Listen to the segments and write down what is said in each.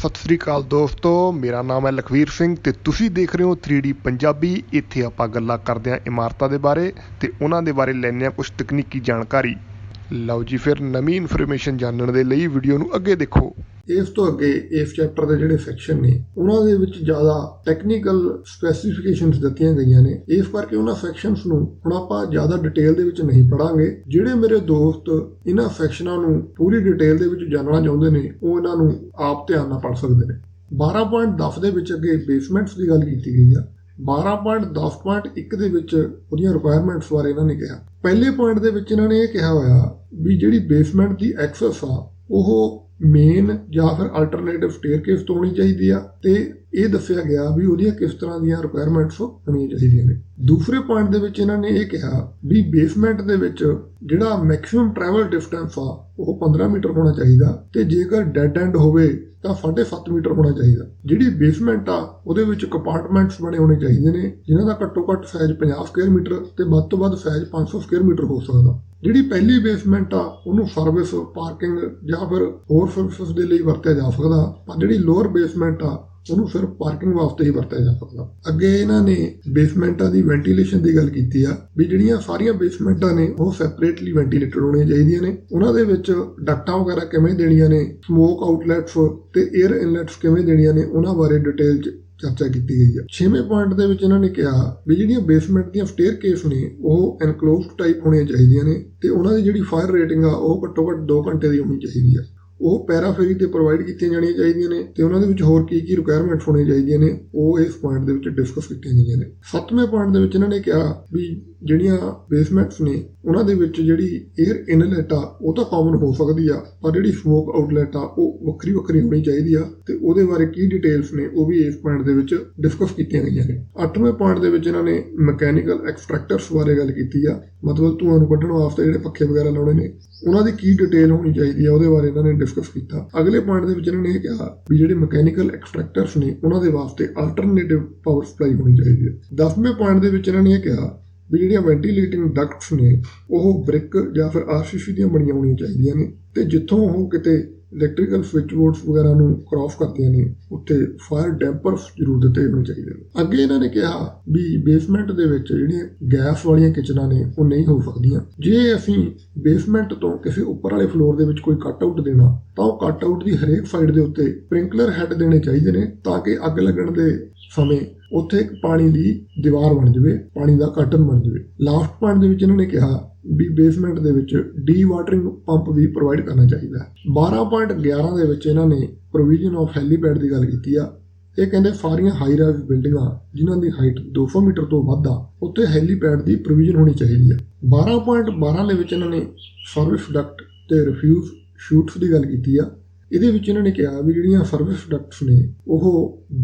सत श्री अकाल दोस्तों, मेरा नाम है लखवीर सिंह ਤੇ ਤੁਸੀਂ ਦੇਖ ਰਹੇ ਹੋ 3D ਪੰਜਾਬੀ। ਇੱਥੇ ਆਪਾਂ ਗੱਲਾਂ ਕਰਦੇ ਹਾਂ ਇਮਾਰਤਾਂ ਦੇ ਬਾਰੇ ਤੇ ਉਹਨਾਂ ਦੇ ਬਾਰੇ ਲੈਂਦੇ ਹਾਂ ਕੁਝ ਤਕਨੀਕੀ ਜਾਣਕਾਰੀ। ਲਓ ਜੀ, ਫਿਰ ਨਵੀਂ ਇਨਫੋਰਮੇਸ਼ਨ ਜਾਣਨ ਦੇ ਲਈ ਵੀਡੀਓ ਨੂੰ ਅੱਗੇ ਦੇਖੋ। ਇਸ ਤੋਂ ਅੱਗੇ ਇਸ ਚੈਪਟਰ ਦੇ ਜਿਹੜੇ ਸੈਕਸ਼ਨ ਨੇ ਉਹਨਾਂ ਦੇ ਵਿੱਚ ਜ਼ਿਆਦਾ ਟੈਕਨੀਕਲ ਸਪੈਸੀਫਿਕੇਸ਼ਨਸ ਦਿੱਤੀਆਂ ਗਈਆਂ ਨੇ। ਇਸ ਕਰਕੇ ਉਹਨਾਂ ਸੈਕਸ਼ਨਸ ਨੂੰ ਹੁਣ ਆਪਾਂ ਜ਼ਿਆਦਾ ਡਿਟੇਲ ਦੇ ਵਿੱਚ ਨਹੀਂ ਪੜਾਂਗੇ। ਜਿਹੜੇ ਮੇਰੇ ਦੋਸਤ ਇਹਨਾਂ ਸੈਕਸ਼ਨਾਂ ਨੂੰ ਪੂਰੀ ਡਿਟੇਲ ਦੇ ਵਿੱਚ ਜਾਣਨਾ ਚਾਹੁੰਦੇ ਨੇ ਉਹ ਇਹਨਾਂ ਨੂੰ ਆਪ ਧਿਆਨ ਨਾਲ ਪੜ੍ਹ ਸਕਦੇ ਨੇ। 12.10 ਦੇ ਵਿੱਚ ਅੱਗੇ ਬੇਸਮੈਂਟਸ ਦੀ ਗੱਲ ਕੀਤੀ ਗਈ ਆ। 12.10.1 ਦੇ ਵਿੱਚ ਉਹਦੀਆਂ ਰਿਕੁਆਇਰਮੈਂਟਸ ਬਾਰੇ ਇਹਨਾਂ ਨੇ ਕਿਹਾ। ਪਹਿਲੇ ਪੁਆਇੰਟ ਦੇ ਵਿੱਚ ਇਹਨਾਂ ਨੇ ਇਹ ਕਿਹਾ ਹੋਇਆ ਵੀ ਜਿਹੜੀ ਬੇਸਮੈਂਟ ਦੀ ਐਕਸੈਸ ਆ ਉਹ ਮੇਨ ਜਾਂ ਫਿਰ ਅਲਟਰਨੇਟਿਵ ਸਟੇਅਰਕੇਸ ਤੋਂ ਹੋਣੀ ਚਾਹੀਦੀ ਆ ਤੇ ਇਹ ਦੱਸਿਆ ਗਿਆ ਵੀ ਉਹਦੀਆਂ ਕਿਸ ਤਰ੍ਹਾਂ ਦੀਆਂ ਰਿਕੁਆਇਰਮੈਂਟਸ ਹੋਣੀਆਂ ਚਾਹੀਦੀਆਂ ਨੇ। ਦੂਸਰੇ ਪੁਆਇੰਟ ਦੇ ਵਿੱਚ ਇਹਨਾਂ ਨੇ ਇਹ ਕਿਹਾ ਵੀ ਬੇਸਮੈਂਟ ਦੇ ਵਿੱਚ ਜਿਹੜਾ ਮੈਕਸਿਮਮ ਟਰੈਵਲ ਡਿਸਟੈਂਸ ਆ ਉਹ 15 ਮੀਟਰ ਹੋਣਾ ਚਾਹੀਦਾ ਤੇ ਜੇਕਰ ਡੈਡ ਐਂਡ ਹੋਵੇ ਤਾਂ 7.5 ਮੀਟਰ ਹੋਣਾ ਚਾਹੀਦਾ। ਜਿਹੜੀ ਬੇਸਮੈਂਟ ਆ ਉਹਦੇ ਵਿੱਚ ਕੰਪਾਰਟਮੈਂਟਸ ਬਣੇ ਹੋਣੇ ਚਾਹੀਦੇ ਨੇ ਜਿਨ੍ਹਾਂ ਦਾ ਘੱਟੋ ਘੱਟ ਸਾਈਜ਼ 50 ਸਕੁਅਰ ਮੀਟਰ ਤੇ ਵੱਧ ਤੋਂ ਵੱਧ ਸਾਈਜ਼ 500 ਸਕੁਅਰ ਮੀਟਰ ਹੋ ਸਕਦਾ। ਜਿਹੜੀ ਪਹਿਲੀ ਬੇਸਮੈਂਟ ਆ ਉਹਨੂੰ ਸਰਵਿਸ, ਪਾਰਕਿੰਗ ਜਾਂ ਫਿਰ ਹੋਰ ਸਰਵਿਸਿਜ਼ ਦੇ ਲਈ ਵਰਤਿਆ ਜਾ ਸਕਦਾ, ਪਰ ਜਿਹੜੀ ਲੋਅਰ ਬੇਸਮੈਂਟ ਆ ਉਹਨੂੰ ਸਿਰਫ ਪਾਰਕਿੰਗ ਵਾਸਤੇ ਹੀ ਵਰਤਿਆ ਜਾ ਸਕਦਾ। ਅੱਗੇ ਇਹਨਾਂ ਨੇ ਬੇਸਮੈਂਟਾਂ ਦੀ ਵੈਂਟੀਲੇਸ਼ਨ ਦੀ ਗੱਲ ਕੀਤੀ ਆ ਵੀ ਜਿਹੜੀਆਂ ਸਾਰੀਆਂ ਬੇਸਮੈਂਟਾਂ ਨੇ ਉਹ ਸੈਪਰੇਟਲੀ ਵੈਂਟੀਲੇਟਡ ਹੋਣੀਆਂ ਚਾਹੀਦੀਆਂ ਨੇ। ਉਹਨਾਂ ਦੇ ਵਿੱਚ ਡਕਟਾਂ ਵਗੈਰਾ ਕਿਵੇਂ ਦੇਣੀਆਂ ਨੇ, ਸਮੋਕ ਆਊਟਲੈਟਸ ਤੇ 에ਅਰ ਇਨਲੈਟਸ ਕਿਵੇਂ ਦੇਣੀਆਂ ਨੇ, ਉਹਨਾਂ ਬਾਰੇ ਡਿਟੇਲ 'ਚ ਚਰਚਾ ਕੀਤੀ ਗਈ ਹੈ। 6ਵੇਂ ਪੁਆਇੰਟ ਦੇ ਵਿੱਚ ਇਹਨਾਂ ਨੇ ਕਿਹਾ ਵੀ ਜਿਹੜੀਆਂ ਬੇਸਮੈਂਟ ਦੀਆਂ ਸਟੇਅਰਕੇਸ ਨੇ ਉਹ ਐਨਕਲੋਜ਼ਡ ਟਾਈਪ ਹੋਣੀਆਂ ਚਾਹੀਦੀਆਂ ਨੇ ਤੇ ਉਹਨਾਂ ਦੀ ਜਿਹੜੀ ਫਾਇਰ ਰੇਟਿੰਗ ਆ ਉਹ ਘੱਟੋ ਘੱਟ 2 ਘੰਟੇ ਦੀ ਹੋਣੀ ਚਾਹੀਦੀ ਆ। ਉਹ ਪੈਰਾਫੇਰੀ ਤੇ ਪ੍ਰੋਵਾਈਡ ਕੀਤੀਆਂ ਜਾਣੀਆਂ ਚਾਹੀਦੀਆਂ ਨੇ ਤੇ ਉਹਨਾਂ ਦੇ ਵਿੱਚ ਹੋਰ ਕੀ ਰਿਕੁਆਇਰਮੈਂਟਸ ਹੋਣੀਆਂ ਚਾਹੀਦੀਆਂ ਨੇ ਉਹ ਇਸ ਪੁਆਇੰਟ ਦੇ ਵਿੱਚ ਡਿਸਕਸ ਕੀਤੀਆਂ ਗਈਆਂ ਨੇ। 7ਵੇਂ ਪੁਆਇੰਟ ਦੇ ਵਿੱਚ ਇਹਨਾਂ ਨੇ ਕਿਹਾ ਵੀ ਜਿਹੜੀਆਂ ਬੇਸਮੈਂਟਸ ਨੇ ਉਹਨਾਂ ਦੇ ਵਿੱਚ ਜਿਹੜੀ 에ਅਰ ਇਨਲੈਟ ਆ ਉਹ ਤਾਂ ਕਾਮਨ ਹੋ ਸਕਦੀ ਆ, ਪਰ ਜਿਹੜੀ ਸਮੋਕ ਆਊਟਲੈਟ ਆ ਉਹ ਵੱਖਰੀ ਹੋਣੀ ਚਾਹੀਦੀ ਆ ਤੇ ਉਹਦੇ ਬਾਰੇ ਕੀ ਡਿਟੇਲਸ ਨੇ ਉਹ ਵੀ ਇਸ ਪੁਆਇੰਟ ਦੇ ਵਿੱਚ ਡਿਸਕਸ ਕੀਤੀਆਂ ਗਈਆਂ ਨੇ। 8ਵੇਂ ਪੁਆਇੰਟ ਦੇ ਵਿੱਚ ਇਹਨਾਂ ਨੇ ਮਕੈਨੀਕਲ ਐਕਸਟ੍ਰੈਕਟਰਸ ਬਾਰੇ ਗੱਲ ਕੀਤੀ ਆ, ਮਤਲਬ ਧੂਆਂ ਨੂੰ ਕੱਢਣ ਵਾਸਤੇ ਜਿਹੜੇ ਪੱਖੇ ਵਗੈਰਾ ਲਾਉਣੇ ਨੇ ਉਹਨਾਂ ਦੀ ਕੀ ਡਿਟੇਲ ਹੋਣੀ ਚਾਹੀਦੀ ਆ ਉਹਦੇ ਬਾਰੇ ਇਹਨਾਂ ਨੇ ਡਿਸਕਸ ਕੀਤਾ। ਅਗਲੇ ਪੁਆਇੰਟ ਦੇ ਵਿੱਚ ਇਹਨਾਂ ਨੇ ਇਹ ਕਿਹਾ ਵੀ ਜਿਹੜੇ ਮਕੈਨੀਕਲ ਐਕਸਟ੍ਰੈਕਟਰਸ ਨੇ ਉਹਨਾਂ ਦੇ ਵਾਸਤੇ ਅਲਟਰਨੇਟਿਵ ਪਾਵਰ ਸਪਲਾਈ ਹੋਣੀ ਚਾਹੀਦੀ ਹੈ। 10ਵੇਂ ਪੁਆਇੰਟ ਦੇ ਵਿੱਚ ਇਹਨਾਂ ਨੇ ਇਹ ਕਿਹਾ ਵੀ ਜਿਹੜੀਆਂ ਵੈਂਟੀਲੇਟਿੰਗ ਡਕਟਸ ਨੇ ਉਹ ਬ੍ਰਿਕ ਜਾਂ ਫਿਰ RCC ਦੀਆਂ ਬਣੀਆਂ ਹੋਣੀਆਂ ਚਾਹੀਦੀਆਂ ਨੇ ਤੇ ਜਿੱਥੋਂ ਉਹ ਕਿਤੇ ਇਲੈਕਟ੍ਰੀਕਲ ਸਵਿਚ ਬੋਰਡਸ ਵਗੈਰਾ ਨੂੰ ਕ੍ਰਾਸ ਕਰਦੀਆਂ ਨੇ ਉੱਥੇ ਫਾਇਰ ਡੈਂਪਰਸ ਜ਼ਰੂਰ ਦਿੱਤੇ ਹੋਣੇ ਚਾਹੀਦੇ ਨੇ। ਅੱਗੇ ਇਹਨਾਂ ਨੇ ਕਿਹਾ ਵੀ ਬੇਸਮੈਂਟ ਦੇ ਵਿੱਚ ਜਿਹੜੀਆਂ ਗੈਸ ਵਾਲੀਆਂ ਕਿਚਨਾਂ ਨੇ ਉਹ ਨਹੀਂ ਹੋ ਸਕਦੀਆਂ। ਜੇ ਅਸੀਂ ਬੇਸਮੈਂਟ ਤੋਂ ਕਿਸੇ ਉੱਪਰ ਵਾਲੇ ਫਲੋਰ ਦੇ ਵਿੱਚ ਕੋਈ ਕੱਟ ਆਊਟ ਦੇਣਾ ਤਾਂ ਉਹ ਕੱਟ ਆਊਟ ਦੀ ਹਰੇਕ ਸਾਈਡ ਦੇ ਉੱਤੇ ਸਪ੍ਰਿੰਕਲਰ ਹੈਡ ਦੇਣੇ ਚਾਹੀਦੇ ਨੇ ਤਾਂ ਕਿ ਅੱਗ ਲੱਗਣ ਦੇ ਸਮੇਂ ਉੱਥੇ ਇੱਕ ਪਾਣੀ ਦੀ ਦੀਵਾਰ ਬਣ ਜਾਵੇ, ਪਾਣੀ ਦਾ ਕਰਟਨ ਬਣ ਜਾਵੇ। ਲਾਸਟ ਪੁਆਇੰਟ ਦੇ ਵਿੱਚ ਇਹਨਾਂ ਨੇ ਕਿਹਾ ਵੀ ਬੇਸਮੈਂਟ ਦੇ ਵਿੱਚ ਡੀ ਵਾਟਰਿੰਗ ਪੰਪ ਵੀ ਪ੍ਰੋਵਾਈਡ ਕਰਨਾ ਚਾਹੀਦਾ ਹੈ। 12.11 ਦੇ ਵਿੱਚ ਇਹਨਾਂ ਨੇ ਪ੍ਰੋਵੀਜ਼ਨ ਆਫ ਹੈਲੀਪੈਡ ਦੀ ਗੱਲ ਕੀਤੀ ਆ। ਇਹ ਕਹਿੰਦੇ ਸਾਰੀਆਂ ਹਾਈ ਰਾਈਜ਼ ਬਿਲਡਿੰਗਾਂ ਜਿਨ੍ਹਾਂ ਦੀ ਹਾਈਟ 200 ਮੀਟਰ ਤੋਂ ਵੱਧ ਆ ਉੱਥੇ ਹੈਲੀਪੈਡ ਦੀ ਪ੍ਰੋਵੀਜ਼ਨ ਹੋਣੀ ਚਾਹੀਦੀ ਹੈ। 12.12 ਦੇ ਵਿੱਚ ਇਹਨਾਂ ਨੇ ਸਰਵਿਸ ਡਕਟ ਤੇ ਰਿਫਿਊਜ਼ ਸ਼ੂਟਸ ਦੀ ਗੱਲ ਕੀਤੀ ਆ। ਇਹਦੇ ਵਿੱਚ ਇਹਨਾਂ ਨੇ ਕਿਹਾ ਵੀ ਜਿਹੜੀਆਂ ਸਰਵਿਸ ਡਕਟਸ ਨੇ ਉਹ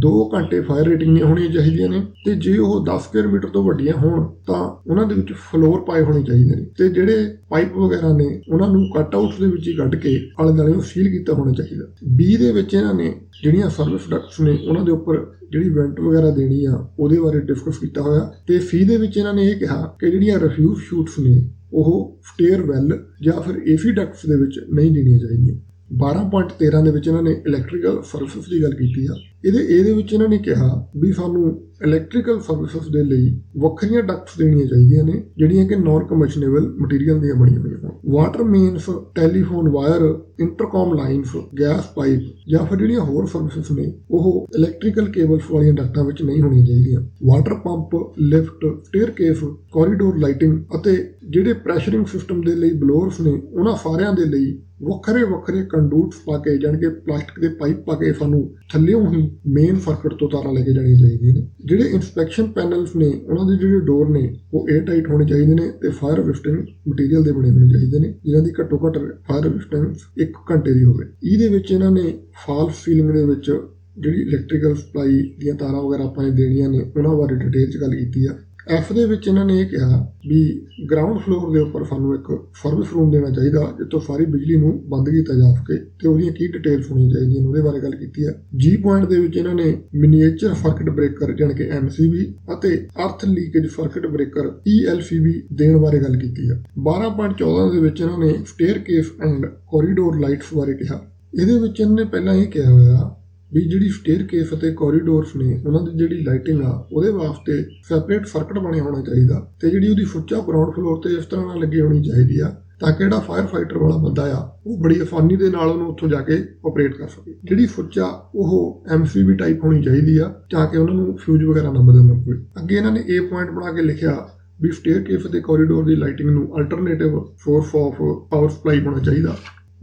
2 ਘੰਟੇ ਫਾਇਰ ਰੇਟਿੰਗ ਦੀਆਂ ਹੋਣੀਆਂ ਚਾਹੀਦੀਆਂ ਨੇ ਤੇ ਜੇ ਉਹ 10 ਸਕੁਅਰ ਮੀਟਰ ਤੋਂ ਵੱਡੀਆਂ ਹੋਣ ਤਾਂ ਉਹਨਾਂ ਦੇ ਵਿੱਚ ਫਲੋਰ ਪਾਏ ਹੋਣੇ ਚਾਹੀਦੇ ਨੇ ਤੇ ਜਿਹੜੇ ਪਾਈਪ ਵਗੈਰਾ ਨੇ ਉਹਨਾਂ ਨੂੰ ਕੱਟ ਆਊਟਸ ਦੇ ਵਿੱਚ ਹੀ ਕੱਢ ਕੇ ਆਲੇ ਦੁਆਲੇ ਨੂੰ ਸੀਲ ਕੀਤਾ ਹੋਣਾ ਚਾਹੀਦਾ। 20 ਦੇ ਵਿੱਚ ਇਹਨਾਂ ਨੇ ਜਿਹੜੀਆਂ ਸਰਵਿਸ ਡਕਟਸ ਨੇ ਉਹਨਾਂ ਦੇ ਉੱਪਰ ਜਿਹੜੀ ਵੈਂਟ ਵਗੈਰਾ ਦੇਣੀ ਆ ਉਹਦੇ ਬਾਰੇ ਡਿਸਕਸ ਕੀਤਾ ਹੋਇਆ ਤੇ ਸੀ ਦੇ ਵਿੱਚ ਇਹਨਾਂ ਨੇ ਇਹ ਕਿਹਾ ਕਿ ਜਿਹੜੀਆਂ ਰਿਫਿਊਜ਼ ਸ਼ੂਟਸ ਨੇ ਉਹ ਸਟੇਅਰ ਵੈਲ ਜਾਂ ਫਿਰ AC ਡਕਟਸ ਦੇ ਵਿੱਚ ਨਹੀਂ ਦੇਣੀਆਂ ਚਾਹੀਦੀਆਂ। 12.13 ਦੇ ਵਿੱਚ ਇਹਨਾਂ ਨੇ ਇਲੈਕਟ੍ਰੀਕਲ ਸਰਵਿਸਿਜ਼ ਦੀ ਗੱਲ ਕੀਤੀ ਆ। ਇਹਦੇ ਵਿੱਚ ਇਹਨਾਂ ਨੇ ਕਿਹਾ ਵੀ ਸਾਨੂੰ ਇਲੈਕਟ੍ਰੀਕਲ ਸਰਵਿਸਿਜ਼ ਦੇ ਲਈ ਵੱਖਰੀਆਂ ਡਕਟਸ ਦੇਣੀਆਂ ਚਾਹੀਦੀਆਂ ਨੇ ਜਿਹੜੀਆਂ ਕਿ ਨਾਨ ਕਮਰਸ਼ੀਏਬਲ ਮਟੀਰੀਅਲ ਦੀਆਂ ਬਣੀਆਂ ਹੋਈਆਂ ਹੋਣ। Water mains, telephone wire, intercom lines, gas pipe ਜਾਂ ਫਿਰ ਜਿਹੜੀਆਂ ਹੋਰ ਸਰਵਿਸਿਜ਼ ਨੇ ਉਹ ਇਲੈਕਟ੍ਰੀਕਲ ਕੇਬਲਸ ਵਾਲੀਆਂ ਡਕਟਾਂ ਵਿੱਚ ਨਹੀਂ ਹੋਣੀਆਂ ਚਾਹੀਦੀਆਂ। Water pump, lift, staircase, corridor lighting ਅਤੇ ਜਿਹੜੇ ਪ੍ਰੈਸ਼ਰਿੰਗ ਸਿਸਟਮ ਦੇ ਲਈ ਬਲੋਅਰਸ ਨੇ ਉਹਨਾਂ ਸਾਰਿਆਂ ਦੇ ਲਈ ਵੱਖਰੇ ਕੰਡੂਟਸ ਪਾ ਕੇ ਜਾਣੀ ਕਿ ਪਲਾਸਟਿਕ ਦੇ ਪਾਈਪ ਪਾ ਕੇ ਸਾਨੂੰ ਥੱਲਿਓਂ ਹੀ ਮੇਨ ਸਰਕਟ ਤੋਂ ਤਾਰਾਂ ਲੈ ਕੇ ਜਾਣੀਆਂ ਚਾਹੀਦੀਆਂ ਨੇ। ਜਿਹੜੇ ਇੰਸਪੈਕਸ਼ਨ ਪੈਨਲਸ ਨੇ ਉਹਨਾਂ ਦੇ ਜਿਹੜੇ ਡੋਰ ਨੇ ਉਹ 에ਅਰ ਟਾਈਟ ਹੋਣੇ ਚਾਹੀਦੇ ਨੇ ਤੇ ਫਾਇਰ ਰੈਜ਼ਿਸਟੈਂਟ ਮਟੀਰੀਅਲ ਦੇ ਬਣੇ ਹੋਣੇ ਚਾਹੀਦੇ ਨੇ ਜਿਨ੍ਹਾਂ ਦੀ ਘੱਟੋ ਘੱਟ ਫਾਇਰ ਰੈਜ਼ਿਸਟੈਂਸ 1 ਘੰਟੇ ਦੀ ਹੋਵੇ। ਇਹਦੇ ਵਿੱਚ ਇਹਨਾਂ ਨੇ ਫਾਲਸ ਸੀਲਿੰਗ ਦੇ ਵਿੱਚ ਜਿਹੜੀ ਇਲੈਕਟ੍ਰੀਕਲ ਸਪਲਾਈ ਦੀਆਂ ਤਾਰਾਂ ਵਗੈਰਾ ਆਪਾਂ ਨੇ ਦੇਣੀਆਂ ਨੇ ਉਹਨਾਂ ਬਾਰੇ ਡਿਟੇਲ 'ਚ ਗੱਲ ਕੀਤੀ ਆ। F ਦੇ ਵਿੱਚ ਇਹਨਾਂ ਨੇ ਇਹ ਕਿਹਾ ਵੀ ਗਰਾਊਂਡ ਫਲੋਰ ਦੇ ਉੱਪਰ ਸਾਨੂੰ ਇੱਕ ਸਰਵਿਸ ਰੂਮ ਦੇਣਾ ਚਾਹੀਦਾ ਜਿੱਥੋਂ ਸਾਰੀ ਬਿਜਲੀ ਨੂੰ ਬੰਦ ਕੀਤਾ ਜਾ ਸਕੇ ਤੇ ਉਹਦੀਆਂ ਕੀ ਡਿਟੇਲਸ ਹੋਣੀਆਂ ਚਾਹੀਦੀਆਂ ਉਹਦੇ ਬਾਰੇ ਗੱਲ ਕੀਤੀ ਹੈ। G ਪੁਆਇੰਟ ਦੇ ਵਿੱਚ ਇਹਨਾਂ ਨੇ ਮਿਨੀਏਚਰ ਸਰਕਟ ਬ੍ਰੇਕਰ ਜਾਣੀ ਕਿ MCB ਅਤੇ ਅਰਥ ਲੀਕੇਜ ਸਰਕਟ ਬ੍ਰੇਕਰ ELCB ਦੇਣ ਬਾਰੇ ਗੱਲ ਕੀਤੀ ਹੈ। 12.14 ਦੇ ਵਿੱਚ ਇਹਨਾਂ ਨੇ ਸਟੇਅਰਕੇਸ ਐਂਡ ਕੋਰੀਡੋਰ ਲਾਈਟਸ ਬਾਰੇ ਕਿਹਾ। ਇਹਦੇ ਵਿੱਚ ਇਹਨਾਂ ਨੇ ਪਹਿਲਾਂ ਇਹ ਕਿਹਾ ਹੋਇਆ ਵੀ ਜਿਹੜੀ ਸਟੇਅਰਕੇਸ ਅਤੇ ਕੋਰੀਡੋਰਸ ਨੇ ਉਹਨਾਂ ਦੀ ਜਿਹੜੀ ਲਾਈਟਿੰਗ ਆ ਉਹਦੇ ਵਾਸਤੇ ਸੈਪਰੇਟ ਸਰਕਟ ਬਣਿਆ ਹੋਣਾ ਚਾਹੀਦਾ ਤੇ ਜਿਹੜੀ ਉਹਦੀ ਸੁੱਚਾ ਗਰਾਊਂਡ ਫਲੋਰ ਤੇ ਇਸ ਤਰ੍ਹਾਂ ਨਾਲ ਲੱਗੀ ਹੋਣੀ ਚਾਹੀਦੀ ਆ ਤਾਂ ਕਿ ਜਿਹੜਾ ਫਾਇਰ ਫਾਈਟਰ ਵਾਲਾ ਬੰਦਾ ਆ ਉਹ ਬੜੀ ਆਸਾਨੀ ਦੇ ਨਾਲ ਉਹਨੂੰ ਉੱਥੋਂ ਜਾ ਕੇ ਆਪਰੇਟ ਕਰ ਸਕੇ। ਜਿਹੜੀ ਸੁੱਚਾ ਉਹ MCB ਟਾਈਪ ਹੋਣੀ ਚਾਹੀਦੀ ਆ ਤਾਂ ਕਿ ਉਹਨਾਂ ਨੂੰ ਫਿਊਜ਼ ਵਗੈਰਾ ਨਾ ਬਦਲਣਾ ਪਵੇ। ਅੱਗੇ ਇਹਨਾਂ ਨੇ ਇਹ ਪੁਆਇੰਟ ਬਣਾ ਕੇ ਲਿਖਿਆ ਵੀ ਸਟੇਅਰਕੇਸ ਅਤੇ ਕੋਰੀਡੋਰ ਦੀ ਲਾਈਟਿੰਗ ਨੂੰ alternative source of power supply ਹੋਣਾ ਚਾਹੀਦਾ।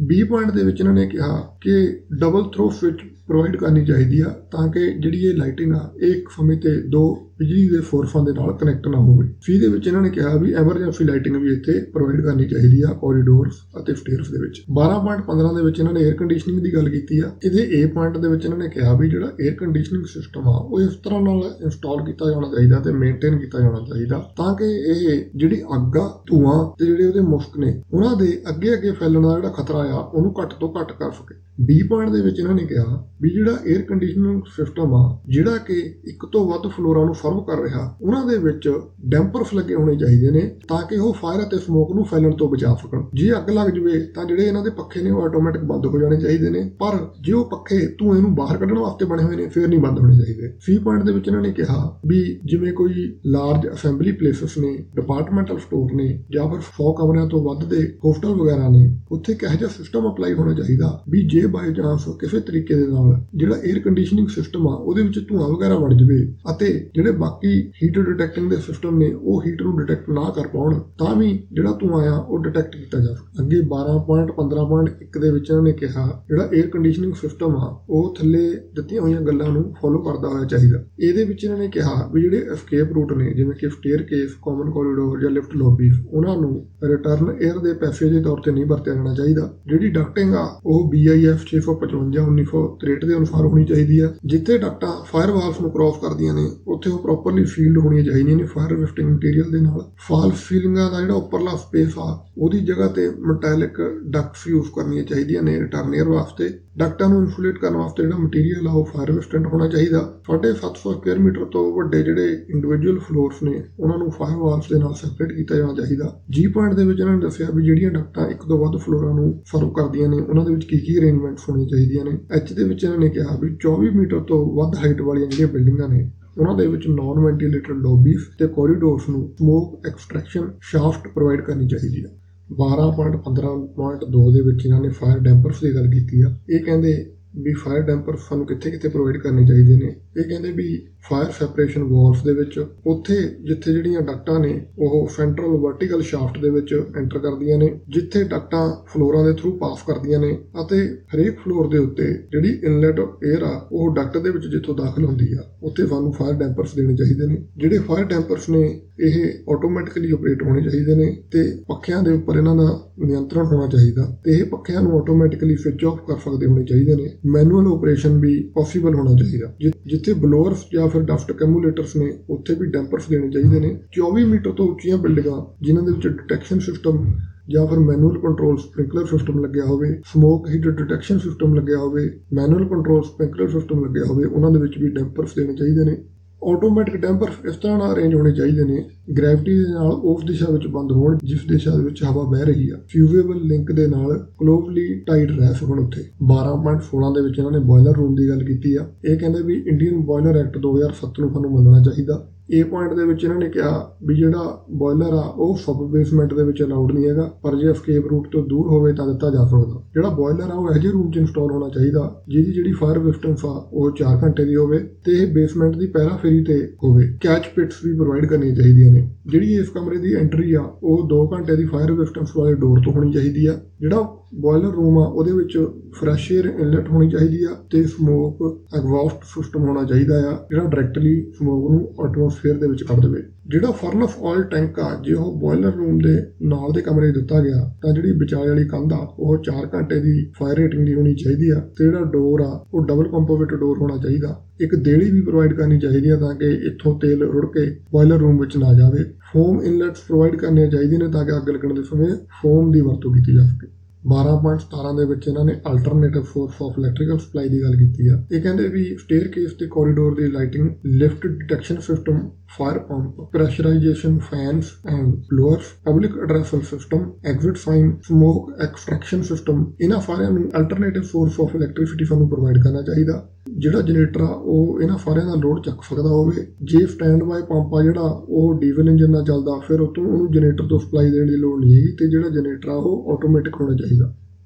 B ਪੁਆਇੰਟ ਦੇ ਵਿੱਚ ਇਹਨਾਂ ਨੇ ਕਿਹਾ ਕਿ ਡਬਲ ਥਰੋ ਸਵਿਚ ਪ੍ਰੋਵਾਈਡ ਕਰਨੀ ਚਾਹੀਦੀ ਆ ਤਾਂ ਕਿ ਜਿਹੜੀ ਇਹ ਲਾਈਟਿੰਗ ਆ ਇਹ ਇੱਕ ਸਮੇਂ ਤੇ ਦੋ ਬਿਜਲੀ ਦੇ ਸੋਰਸਾਂ ਦੇ ਨਾਲ ਕਨੈਕਟ ਨਾ ਹੋਵੇ। C ਦੇ ਵਿੱਚ ਇਹਨਾਂ ਨੇ ਕਿਹਾ ਵੀ ਐਮਰਜੈਂਸੀ ਲਾਈਟਿੰਗ ਵੀ ਇੱਥੇ ਪ੍ਰੋਵਾਈਡ ਕਰਨੀ ਚਾਹੀਦੀ ਆ ਕੋਰੀਡੋਰਸ ਅਤੇ ਸਟੇਅਰਸ ਦੇ ਵਿੱਚ। 12.15 ਦੇ ਵਿੱਚ ਇਹਨਾਂ ਨੇ 에ਅਰ ਕੰਡੀਸ਼ਨਿੰਗ ਦੀ ਗੱਲ ਕੀਤੀ ਆ। ਇਹਦੇ A ਪੁਆਇੰਟ ਦੇ ਵਿੱਚ ਇਹਨਾਂ ਨੇ ਕਿਹਾ ਵੀ ਜਿਹੜਾ 에ਅਰ ਕੰਡੀਸ਼ਨਿੰਗ ਸਿਸਟਮ ਆ ਉਹ ਇਸ ਤਰ੍ਹਾਂ ਨਾਲ ਇੰਸਟਾਲ ਕੀਤਾ ਜਾਣਾ ਚਾਹੀਦਾ ਤੇ ਮੇਨਟੇਨ ਕੀਤਾ ਜਾਣਾ ਚਾਹੀਦਾ ਤਾਂ ਕਿ ਇਹ ਜਿਹੜੀ ਅੱਗ ਆ, ਧੂਆਂ ਤੇ ਜਿਹੜੇ ਉਹਦੇ ਮੁਸ਼ਕ ਨੇ ਉਹਨਾਂ ਦੇ ਅੱਗੇ ਫੈਲਣ ਦਾ ਜਿਹੜਾ ਖਤਰਾ ਆ ਉਹਨੂੰ ਘੱਟ ਤੋਂ ਘੱਟ ਕਰ ਸਕੇ। B ਪੁਆਇੰਟ ਦੇ ਵਿੱਚ ਇਹਨਾਂ ਨੇ ਕਿਹਾ ਵੀ ਜਿਹੜਾ 에ਅਰ ਕੰਡੀਸ਼ਨਿੰਗ ਸਿਸਟਮ ਆ ਜਿਹੜਾ ਕਿ ਇੱਕ ਤੋਂ ਵੱਧ ਫਲੋਰਾਂ ਨੂੰ ਸਰਵ ਕਰ ਰਿਹਾ ਉਹਨਾਂ ਦੇ ਵਿੱਚ ਡੈਂਪਰਸ ਲੱਗੇ ਹੋਣੇ ਚਾਹੀਦੇ ਨੇ ਤਾਂ ਕਿ ਉਹ ਫਾਇਰ ਅਤੇ ਸਮੋਕ ਨੂੰ ਫੈਲਣ ਤੋਂ ਬਚਾ ਸਕਣ। ਜੇ ਅੱਗ ਲੱਗ ਜਵੇ ਤਾਂ ਜਿਹੜੇ ਇਹਨਾਂ ਦੇ ਪੱਖੇ ਨੇ ਉਹ ਆਟੋਮੈਟਿਕ ਬੰਦ ਹੋ ਜਾਣੇ ਚਾਹੀਦੇ ਨੇ, ਪਰ ਜੇ ਉਹ ਪੱਖੇ ਧੂਏ ਨੂੰ ਬਾਹਰ ਕੱਢਣ ਵਾਸਤੇ ਬਣੇ ਹੋਏ ਨੇ ਫਿਰ ਨਹੀਂ ਬੰਦ ਹੋਣੇ ਚਾਹੀਦੇ। C ਪੁਆਇੰਟ ਦੇ ਵਿੱਚ ਇਹਨਾਂ ਨੇ ਕਿਹਾ ਵੀ ਜਿਵੇਂ ਕੋਈ ਲਾਰਜ ਅਸੈਂਬਲੀ ਪਲੇਸਸ ਨੇ, ਡਿਪਾਰਟਮੈਂਟਲ ਸਟੋਰ ਨੇ ਜਾਂ ਫਿਰ 100 ਕਮਰਿਆਂ ਤੋਂ ਵੱਧ ਦੇ ਹੋਸਟਲ ਵਗੈਰਾ ਨੇ, ਉੱਥੇ ਕਿਹੋ ਜਿਹਾ ਸਿਸਟਮ ਅਪਲਾਈ ਹੋਣਾ ਚਾਹੀਦਾ ਵੀ ਜੇ ਬਾਈ ਚਾਂਸ ਕਿਸੇ ਤਰੀਕੇ ਦੇ ਨਾਲ ਜਿਹੜਾ 에ਅਰ ਕੰਡੀਸ਼ਨਿੰਗ ਸਿਸਟਮ ਆ ਉਹਦੇ ਵਿੱਚ ਧੂਆਂ ਵਗੈਰਾ ਵੜ ਜਵੇ ਅਤੇ ਜਿਹੜੇ ਬਾਕੀ ਹੀਟ ਡਿਟੈਕਟਿੰਗ ਦੇ ਸਿਸਟਮ ਨੇ ਉਹ ਹੀਟ ਨੂੰ ਡਿਟੈਕਟ ਨਾ ਕਰ ਪਾਉਣ ਤਾਂ ਵੀ ਜਿਹੜਾ ਧੂਆਂ ਆ ਉਹ ਡਿਟੈਕਟ ਕੀਤਾ ਜਾ ਸਕਦਾ। ਅੱਗੇ 12.15.1 ਦੇ ਵਿੱਚ ਇਹਨਾਂ ਨੇ ਕਿਹਾ ਜਿਹੜਾ 에ਅਰ ਕੰਡੀਸ਼ਨਿੰਗ ਸਿਸਟਮ ਆ ਉਹ ਥੱਲੇ ਦਿੱਤੀਆਂ ਹੋਈਆਂ ਗੱਲਾਂ ਨੂੰ ਫੋਲੋ ਕਰਦਾ ਹੋਇਆ ਚਾਹੀਦਾ। ਇਹਦੇ ਵਿੱਚ ਇਹਨਾਂ ਨੇ ਕਿਹਾ ਵੀ ਜਿਹੜੇ ਐਸਕੇਪ ਰੂਟ ਨੇ ਜਿਵੇਂ ਕਿ ਸਟੇਅਰਕੇਸ, ਕਾਮਨ ਕੋਰੀਡੋਰ ਜਾਂ ਲਿਫਟ ਲੌਬੀਜ਼ ਉਹਨਾਂ ਨੂੰ ਰਿਟਰਨ 에ਅਰ ਦੇ ਪੈਸੇਜ ਦੇ ਤੌਰ ਤੇ ਨਹੀਂ ਵਰਤਿਆ ਜਾਣਾ ਚਾਹੀਦਾ। ਜਿਹੜੀ ਡਕਟਿੰਗ ਆ ਉਹ BIF 655/1963 ਦੇ ਅਨੁਸਾਰ ਹੋਣੀ ਚਾਹੀਦੀ ਆ। ਜਿੱਥੇ ਡਕਟਾਂ ਫਾਇਰ ਵਾਲਸ ਨੂੰ ਕ੍ਰਾਸ ਕਰਦੀਆਂ ਨੇ ਉੱਥੇ ਉਹ ਪ੍ਰੋਪਰਲੀ ਫੀਲਡ ਹੋਣੀਆਂ ਚਾਹੀਦੀਆਂ ਨੇ ਫਾਇਰ ਰਿਫਟਿੰਗ ਮਟੀਰੀਅਲ ਦੇ ਨਾਲ। ਫਾਲਸ ਸੀਲਿੰਗਾਂ ਦਾ ਜਿਹੜਾ ਉੱਪਰਲਾ ਸਪੇਸ ਆ ਉਹਦੀ ਜਗ੍ਹਾ ਤੇ ਮੈਟੈਲਿਕ ਡਕਟਸ ਯੂਜ਼ ਕਰਨੀਆਂ ਚਾਹੀਦੀਆਂ ਨੇ ਰਿਟਰਨ 에ਅਰ ਵਾਸਤੇ। ਡਕਟਾਂ ਨੂੰ ਇਨਸੂਲੇਟ ਕਰਨ ਵਾਸਤੇ ਜਿਹੜਾ ਮਟੀਰੀਅਲ ਆ ਉਹ ਫਾਇਰ ਰੈਜ਼ਿਸਟੈਂਟ ਹੋਣਾ ਚਾਹੀਦਾ। 750 ਸਕੁਅਰ ਮੀਟਰ ਤੋਂ ਵੱਡੇ ਜਿਹੜੇ ਇੰਡੀਵਿਜੂਅਲ ਫਲੋਰਸ ਨੇ ਉਹਨਾਂ ਨੂੰ ਫਾਇਰ ਵਾਲਸ ਦੇ ਨਾਲ ਸੈਪਰੇਟ ਕੀਤਾ ਜਾਣਾ ਚਾਹੀਦਾ। G ਪੁਆਇੰਟ ਦੇ ਵਿੱਚ ਇਹਨਾਂ ਨੇ ਦੱਸਿਆ ਵੀ ਜਿਹੜੀਆਂ ਡਕਟਾਂ ਇੱਕ ਤੋਂ ਵੱਧ ਫਲੋਰਾਂ ਨੂੰ ਸਰਵ ਕਰਦੀਆਂ ਨੇ ਉਹਨਾਂ ਦੇ ਵਿੱਚ ਕੀ ਅਰੇਂਜਮੈਂਟਸ ਹੋਣੀਆਂ ਚਾਹੀਦੀਆਂ ਨੇ। H ਦੇ ਵਿੱਚ ਇਹਨਾਂ ਨੇ ਕਿਹਾ ਵੀ 24 ਮੀਟਰ ਤੋਂ ਵੱਧ ਹਾਈਟ ਵਾਲੀਆਂ ਜਿਹੜੀਆਂ ਬਿਲਡਿੰਗਾਂ ਨੇ ਉਹਨਾਂ ਦੇ ਵਿੱਚ ਨਾਨ ਵੈਂਟੀਲੇਟਡ ਲੌਬੀਜ਼ ਤੇ ਕੋਰੀਡੋਰਸ ਨੂੰ ਸਮੋਕ ਐਕਸਟ੍ਰੈਕਸ਼ਨ ਸ਼ਾਫਟ ਪ੍ਰੋਵਾਈਡ ਕਰਨੀ ਚਾਹੀਦੀ ਆ। 12.15.2 ਦੇ ਵਿੱਚ ਇਹਨਾਂ ਨੇ ਫਾਇਰ ਡੈਂਪਰਸ ਦੀ ਗੱਲ ਕੀਤੀ ਆ। ਇਹ ਕਹਿੰਦੇ ਵੀ ਫਾਇਰ ਡੈਂਪਰਸ ਸਾਨੂੰ ਕਿੱਥੇ ਪ੍ਰੋਵਾਈਡ ਕਰਨੇ ਚਾਹੀਦੇ ਨੇ। ਇਹ ਕਹਿੰਦੇ ਵੀ ਫਾਇਰ ਸੈਪਰੇਸ਼ਨ ਵਾਲਸ ਦੇ ਵਿੱਚ ਉੱਥੇ ਜਿੱਥੇ ਜਿਹੜੀਆਂ ਡਕਟਾਂ ਨੇ ਉਹ ਸੈਂਟਰਲ ਵਰਟੀਕਲ ਸ਼ਾਫਟ ਦੇ ਵਿੱਚ ਐਂਟਰ ਕਰਦੀਆਂ ਨੇ, ਜਿੱਥੇ ਡਕਟਾਂ ਫਲੋਰਾਂ ਦੇ ਥਰੂ ਪਾਸ ਕਰਦੀਆਂ ਨੇ ਅਤੇ ਹਰੇਕ ਫਲੋਰ ਦੇ ਉੱਤੇ ਜਿਹੜੀ ਇਨਲੈਟ 에ਅਰ ਆ ਉਹ ਡਕਟ ਦੇ ਵਿੱਚ ਜਿੱਥੋਂ ਦਾਖਲ ਹੁੰਦੀ ਆ ਉੱਥੇ ਸਾਨੂੰ ਫਾਇਰ ਡੈਂਪਰਸ ਦੇਣੇ ਚਾਹੀਦੇ ਨੇ। ਜਿਹੜੇ ਫਾਇਰ ਡੈਂਪਰਸ ਨੇ ਇਹ ਆਟੋਮੈਟਿਕਲੀ ਆਪਰੇਟ ਹੋਣੇ ਚਾਹੀਦੇ ਨੇ ਤੇ ਪੱਖਿਆਂ ਦੇ ਉੱਪਰ ਇਹਨਾਂ ਦਾ ਨਿਯੰਤਰਣ ਹੋਣਾ ਚਾਹੀਦਾ ਤੇ ਇਹ ਪੱਖਿਆਂ ਨੂੰ ਆਟੋਮੈਟਿਕਲੀ ਸਵਿਚ ਆਫ ਕਰ ਸਕਦੇ ਹੋਣੇ ਚਾਹੀਦੇ ਨੇ। ਮੈਨੂਅਲ ਆਪਰੇਸ਼ਨ ਵੀ ਪੋਸੀਬਲ ਹੋਣਾ ਚਾਹੀਦਾ। ਜਿੱਥੇ ਬਲੋਅਰਸ ਜਾਂ ਫਿਰ ਡਸਟ ਕੈਮੂਲੇਟਰਸ ਨੇ ਉੱਥੇ ਵੀ ਡੈਂਪਰਸ ਦੇਣੇ ਚਾਹੀਦੇ ਨੇ। 24 ਮੀਟਰ ਤੋਂ ਉੱਚੀਆਂ ਬਿਲਡਿੰਗਾਂ ਜਿਨ੍ਹਾਂ ਦੇ ਵਿੱਚ ਡਿਟੈਕਸ਼ਨ ਸਿਸਟਮ ਜਾਂ ਫਿਰ ਮੈਨੂਅਲ ਕੰਟਰੋਲ ਸਪ੍ਰਿੰਕਲਰ ਸਿਸਟਮ ਲੱਗਿਆ ਹੋਵੇ, ਸਮੋਕ ਹੀਟ ਡਿਟੈਕਸ਼ਨ ਸਿਸਟਮ ਲੱਗਿਆ ਹੋਵੇ, ਮੈਨੂਅਲ ਕੰਟਰੋਲ ਸਪ੍ਰਿੰਕਲਰ ਸਿਸਟਮ ਲੱਗਿਆ ਹੋਵੇ, ਉਹਨਾਂ ਦੇ ਵਿੱਚ ਵੀ ਡੈਂਪਰਸ ਦੇਣੇ ਚਾਹੀਦੇ ਨੇ। ਆਟੋਮੈਟਿਕ ਡੈਂਪਰਸ ਇਸ ਤਰ੍ਹਾਂ ਨਾਲ ਅਰੇਂਜ ਹੋਣੇ ਚਾਹੀਦੇ ਨੇ ਗ੍ਰੈਵਿਟੀ ਦੇ ਨਾਲ ਉਸ ਦਿਸ਼ਾ ਵਿੱਚ ਬੰਦ ਹੋਣ ਜਿਸ ਦਿਸ਼ਾ ਦੇ ਵਿੱਚ ਹਵਾ ਵਹਿ ਰਹੀ ਆ। ਫਿਊਜ਼ੇਬਲ ਲਿੰਕ ਦੇ ਨਾਲ ਕਲੋਜ਼ਲੀ ਟਾਈਟ ਰਹਿ ਸਕਣ ਉੱਥੇ। 12.16 ਦੇ ਵਿੱਚ ਇਹਨਾਂ ਨੇ ਬੋਇਲਰ ਰੂਮ ਦੀ ਗੱਲ ਕੀਤੀ ਆ। ਇਹ ਕਹਿੰਦੇ ਵੀ ਇੰਡੀਅਨ ਬੋਇਲਰ ਐਕਟ 2007 ਨੂੰ ਸਾਨੂੰ ਮੰਨਣਾ ਚਾਹੀਦਾ। A ਪੁਆਇੰਟ ਦੇ ਵਿੱਚ ਇਹਨਾਂ ਨੇ ਕਿਹਾ ਵੀ ਜਿਹੜਾ ਬੋਇਲਰ ਆ ਉਹ ਸਬ ਬੇਸਮੈਂਟ ਦੇ ਵਿੱਚ ਅਲਾਉਡ ਨਹੀਂ ਹੈਗਾ, ਪਰ ਜੇ ਐਸਕੇਪ ਰੂਟ ਤੋਂ ਦੂਰ ਹੋਵੇ ਤਾਂ ਦਿੱਤਾ ਜਾ ਸਕਦਾ। ਜਿਹੜਾ ਬੋਇਲਰ ਆ ਉਹ ਇਹੋ ਜਿਹੇ ਰੂਮ 'ਚ ਇੰਸਟਾਲ ਹੋਣਾ ਚਾਹੀਦਾ ਜਿਹਦੀ ਜਿਹੜੀ ਫਾਇਰ ਰੈਜ਼ਿਸਟੈਂਸ ਆ ਉਹ 4 ਘੰਟੇ ਦੀ ਹੋਵੇ ਤੇ ਇਹ ਬੇਸਮੈਂਟ ਦੀ ਪੈਰਾ ਫੇਰੀ ਤੇ ਹੋਵੇ। ਕੈਚ ਪਿਟਸ ਵੀ ਪ੍ਰੋਵਾਈਡ ਕਰਨੀਆਂ ਚਾਹੀਦੀਆਂ ਨੇ। ਜਿਹੜੀ ਇਸ ਕਮਰੇ ਦੀ ਐਂਟਰੀ ਆ ਉਹ 2 ਘੰਟੇ ਦੀ ਫਾਇਰ ਰੈਜ਼ਿਸਟੈਂਸ ਵਾਲੇ ਡੋਰ ਤੋਂ ਹੋਣੀ ਚਾਹੀਦੀ ਆ। ਜਿਹੜਾ ਬੋਇਲਰ ਰੂਮ ਆ ਉਹਦੇ ਵਿੱਚ ਫਰੈਸ਼ ਏਅਰ ਇਨਲੈਟ ਹੋਣੀ ਚਾਹੀਦੀ ਆ ਤੇ ਸਮੋਕ ਐਗਜ਼ੌਸਟ ਸਿਸਟਮ ਹੋਣਾ ਚਾਹੀਦਾ ਆ ਜਿਹੜਾ ਡਾਇਰੈਕਟਲੀ ਸਮੋਕ ਨੂੰ ਐਟਮੋਸਫੇਅਰ ਦੇ ਵਿੱਚ ਕੱਢ ਦੇਵੇ। ਜਿਹੜਾ ਫਰਨਸ ਆਇਲ ਟੈਂਕ ਆ ਜੇ ਉਹ ਬੋਇਲਰ ਰੂਮ ਦੇ ਨਾਲ ਦੇ ਕਮਰੇ ਦਿੱਤਾ ਗਿਆ ਤਾਂ ਜਿਹੜੀ ਵਿਚਾਲੇ ਵਾਲੀ ਕੰਧ ਆ ਉਹ 4 ਘੰਟੇ ਦੀ ਫਾਇਰ ਰੇਟਿੰਗ ਦੀ ਹੋਣੀ ਚਾਹੀਦੀ ਆ ਤੇ ਜਿਹੜਾ ਡੋਰ ਆ ਉਹ ਡਬਲ ਕੰਪੋਜ਼ਿਟ ਡੋਰ ਹੋਣਾ ਚਾਹੀਦਾ। ਇੱਕ ਦੇਲੀ ਵੀ ਪ੍ਰੋਵਾਈਡ ਕਰਨੀ ਚਾਹੀਦੀ ਆ ਤਾਂ ਕਿ ਇੱਥੋਂ ਤੇਲ ਰੁੜ ਕੇ ਬੋਇਲਰ ਰੂਮ ਵਿੱਚ ਨਾ ਜਾਵੇ। ਫੋਮ ਇਨਲੈਟਸ ਪ੍ਰੋਵਾਈਡ ਕਰਨੀਆਂ ਚਾਹੀਦੀਆਂ ਨੇ ਤਾਂ ਕਿ ਅੱਗ ਲੱਗਣ ਦੇ ਸਮੇਂ ਫੋਮ ਦੀ ਵਰਤੋਂ ਕੀਤੀ ਜਾ ਸਕੇ। 12.17 ਦੇ ਵਿੱਚ ਇਹਨਾਂ ਨੇ alternative source of electrical supply ਦੀ ਗੱਲ ਕੀਤੀ ਆ। ਇਹ ਕਹਿੰਦੇ ਵੀ ਸਟੇਅਰਕੇਸ ਤੇ ਕੋਰੀਡੋਰ ਦੀ lighting, lift detection system, fire pump, pressurization fans and blowers, public addressal system, exit sign, smoke extraction system, ਇਹਨਾਂ ਸਾਰਿਆਂ ਨੂੰ ਅਲਟਰਨੇਟਿਵ ਸੋਰਸ ਆਫ ਇਲੈਕਟ੍ਰਿਸਿਟੀ ਸਾਨੂੰ ਪ੍ਰੋਵਾਈਡ ਕਰਨਾ ਚਾਹੀਦਾ। ਜਿਹੜਾ ਜਨਰੇਟਰ ਆ ਉਹ ਇਹਨਾਂ ਸਾਰਿਆਂ ਦਾ ਲੋਡ ਚੱਕ ਸਕਦਾ ਹੋਵੇ। ਜੇ ਸਟੈਂਡ ਬਾਈ ਪੰਪ ਆ ਜਿਹੜਾ ਉਹ ਡੀਜ਼ਲ ਇੰਜਨ ਨਾਲ ਚੱਲਦਾ, ਫਿਰ ਉਤੋਂ ਉਹਨੂੰ ਜਨਰੇਟਰ ਤੋਂ ਸਪਲਾਈ ਦੇਣ ਦੀ ਲੋੜ ਨਹੀਂ ਹੈਗੀ, ਤੇ ਜਿਹੜਾ ਜਨਰੇਟਰ ਆ ਉਹ ਆਟੋਮੈਟਿਕ ਹੋਣਾ ਚਾਹੀਦਾ।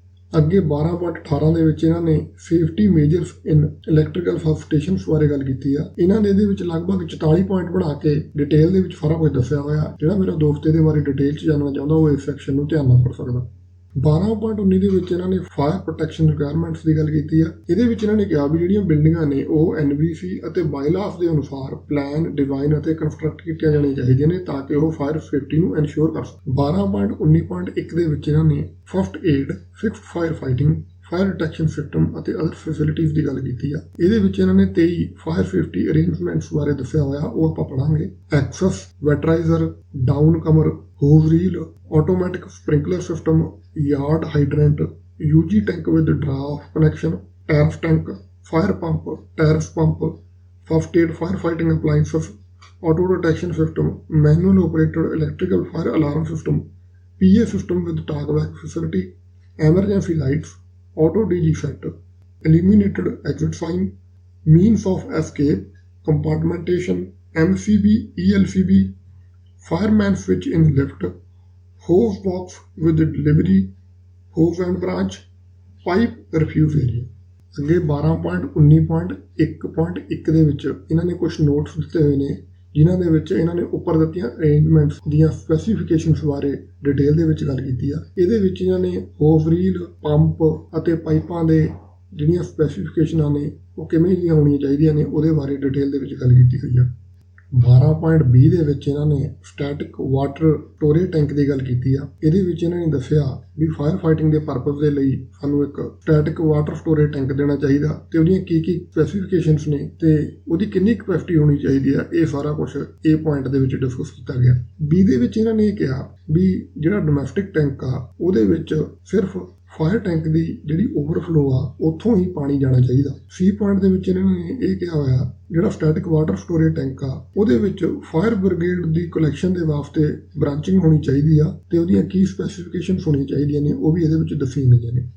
ਅੱਗੇ 12.18 ਦੇ ਵਿੱਚ ਇਹਨਾਂ ਨੇ ਸੇਫਟੀ ਮੇਜਰਸ ਇਨ ਇਲੈਕਟ੍ਰੀਕਲ ਸਬਸਟੇਸ਼ਨਸ ਬਾਰੇ ਗੱਲ ਕੀਤੀ ਆ। ਇਹਨਾਂ ਨੇ ਇਹਦੇ ਵਿੱਚ ਲਗਭਗ 44 ਪੁਆਇੰਟ ਬਣਾ ਕੇ ਡਿਟੇਲ ਦੇ ਵਿੱਚ ਸਾਰਾ ਕੁਝ ਦੱਸਿਆ ਹੋਇਆ। ਜਿਹੜਾ ਮੇਰਾ ਦੋਸਤ ਇਹਦੇ ਬਾਰੇ ਡਿਟੇਲ 'ਚ ਜਾਣਨਾ ਚਾਹੁੰਦਾ ਉਹ ਇਸ ਸੈਕਸ਼ਨ ਨੂੰ ਧਿਆਨ ਨਾਲ ਪੜ੍ਹ ਸਕਦਾ। 12.19 ਦੇ ਵਿੱਚ ਇਹਨਾਂ ਨੇ ਫਾਇਰ ਪ੍ਰੋਟੈਕਸ਼ਨ ਰਿਕੁਆਇਰਮੈਂਟਸ ਦੀ ਗੱਲ ਕੀਤੀ ਆ। ਇਹਦੇ ਵਿੱਚ ਇਹਨਾਂ ਨੇ ਕਿਹਾ ਵੀ ਜਿਹੜੀਆਂ ਬਿਲਡਿੰਗਾਂ ਨੇ ਉਹ NBC ਅਤੇ ਬਾਇਲਾਸ ਦੇ ਅਨੁਸਾਰ ਪਲਾਨ, ਡਿਜ਼ਾਈਨ ਅਤੇ ਕੰਸਟਰਕਟ ਕੀਤੀਆਂ ਜਾਣੀਆਂ ਚਾਹੀਦੀਆਂ ਨੇ ਤਾਂ ਕਿ ਉਹ ਫਾਇਰ ਸੇਫਟੀ ਨੂੰ ਇਨਸ਼ੋਰ ਕਰ ਸਕਣ। 12.19.1 ਦੇ ਵਿੱਚ ਇਹਨਾਂ ਨੇ first aid, fixed fire fighting, fire detection system ਅਤੇ ਅਦਰ ਫੈਸਿਲਿਟੀਜ਼ ਦੀ ਗੱਲ ਕੀਤੀ ਆ। ਇਹਦੇ ਵਿੱਚ ਇਹਨਾਂ ਨੇ 23 ਫਾਇਰ ਸੇਫਟੀ ਅਰੇਂਜਮੈਂਟਸ ਬਾਰੇ ਦੱਸਿਆ ਹੋਇਆ, ਉਹ ਆਪਾਂ ਪੜਾਂਗੇ। Access, wet riser, downcomer, hose reel, automatic sprinkler system, yard hydrant, UG tank with draft connection, terrace tank, fire pump, terrace pump, first aid fire fighting appliances, auto detection system, manual operated electrical fire alarm system, PA system with talkback facility, emergency lights, auto DG set, illuminated exit sign, means of escape, compartmentation, MCB, ELCB, fireman switch in lift, hose box with delivery, hose and branch, pipe refuse area। ਅੱਗੇ 12.19.1.1 ਦੇ ਵਿੱਚ ਇਹਨਾਂ ਨੇ ਕੁਝ notes ਦਿੱਤੇ ਹੋਏ ਨੇ, ਜਿਨ੍ਹਾਂ ਦੇ ਵਿੱਚ ਇਹਨਾਂ ਨੇ ਉੱਪਰ ਦਿੱਤੀਆਂ ਅਰੇਂਜਮੈਂਟਸ ਦੀਆਂ ਸਪੈਸੀਫਿਕੇਸ਼ਨਸ ਬਾਰੇ ਡਿਟੇਲ ਦੇ ਵਿੱਚ ਗੱਲ ਕੀਤੀ ਆ। ਇਹਦੇ ਵਿੱਚ ਇਹਨਾਂ ਨੇ ਹੋਜ਼ ਰੀਲ, ਪੰਪ ਅਤੇ ਪਾਈਪਾਂ ਦੇ ਜਿਹੜੀਆਂ ਸਪੈਸੀਫਿਕੇਸ਼ਨਾਂ ਨੇ ਉਹ ਕਿਵੇਂ ਦੀਆਂ ਹੋਣੀਆਂ ਚਾਹੀਦੀਆਂ ਨੇ ਉਹਦੇ ਬਾਰੇ ਡਿਟੇਲ ਦੇ ਵਿੱਚ ਗੱਲ ਕੀਤੀ ਹੋਈ ਆ। 12.20 ਦੇ ਵਿੱਚ ਇਹਨਾਂ ਨੇ ਸਟੈਟਿਕ ਵਾਟਰ ਸਟੋਰੇਜ ਟੈਂਕ ਦੀ ਗੱਲ ਕੀਤੀ ਆ। ਇਹਦੇ ਵਿੱਚ ਇਹਨਾਂ ਨੇ ਦੱਸਿਆ ਵੀ ਫਾਇਰ ਫਾਈਟਿੰਗ ਦੇ ਪਰਪਸ ਦੇ ਲਈ ਸਾਨੂੰ ਇੱਕ ਸਟੈਟਿਕ ਵਾਟਰ ਸਟੋਰੇਜ ਟੈਂਕ ਦੇਣਾ ਚਾਹੀਦਾ ਤੇ ਉਹਦੀਆਂ ਕੀ ਸਪੈਸੀਫਿਕੇਸ਼ਨਸ ਨੇ ਤੇ ਉਹਦੀ ਕਿੰਨੀ ਕਪੈਸਿਟੀ ਹੋਣੀ ਚਾਹੀਦੀ ਆ। ਇਹ ਸਾਰਾ ਕੁਝ ਇਹ ਪੁਆਇੰਟ ਦੇ ਵਿੱਚ ਡਿਸਕਸ ਕੀਤਾ ਗਿਆ। 20 ਦੇ ਵਿੱਚ ਇਹਨਾਂ ਨੇ ਇਹ ਕਿਹਾ ਵੀ ਜਿਹੜਾ ਡੋਮੈਸਟਿਕ ਟੈਂਕ ਆ ਉਹਦੇ ਵਿੱਚ ਸਿਰਫ ਫਾਇਰ ਟੈਂਕ ਦੀ ਜਿਹੜੀ ਓਵਰਫਲੋ ਆ ਉੱਥੋਂ ਹੀ ਪਾਣੀ ਜਾਣਾ ਚਾਹੀਦਾ। C ਪੁਆਇੰਟ ਦੇ ਵਿੱਚ ਇਹਨਾਂ ਨੇ ਇਹ ਕਿਹਾ ਹੋਇਆ ਜਿਹੜਾ ਸਟੈਟਿਕ ਵਾਟਰ ਸਟੋਰੇਜ ਟੈਂਕ ਆ ਉਹਦੇ ਵਿੱਚ ਫਾਇਰ ਬ੍ਰਿਗੇਡ ਦੀ ਕਲੈਕਸ਼ਨ ਦੇ ਵਾਸਤੇ ਬ੍ਰਾਂਚਿੰਗ ਹੋਣੀ ਚਾਹੀਦੀ ਆ ਤੇ ਉਹਦੀਆਂ ਕੀ ਸਪੈਸੀਫਿਕੇਸ਼ਨਸ ਹੋਣੀਆਂ ਚਾਹੀਦੀਆਂ ਨੇ ਉਹ ਵੀ ਇਹਦੇ ਵਿੱਚ ਦੱਸੀਆਂ ਗਈਆਂ ਨੇ।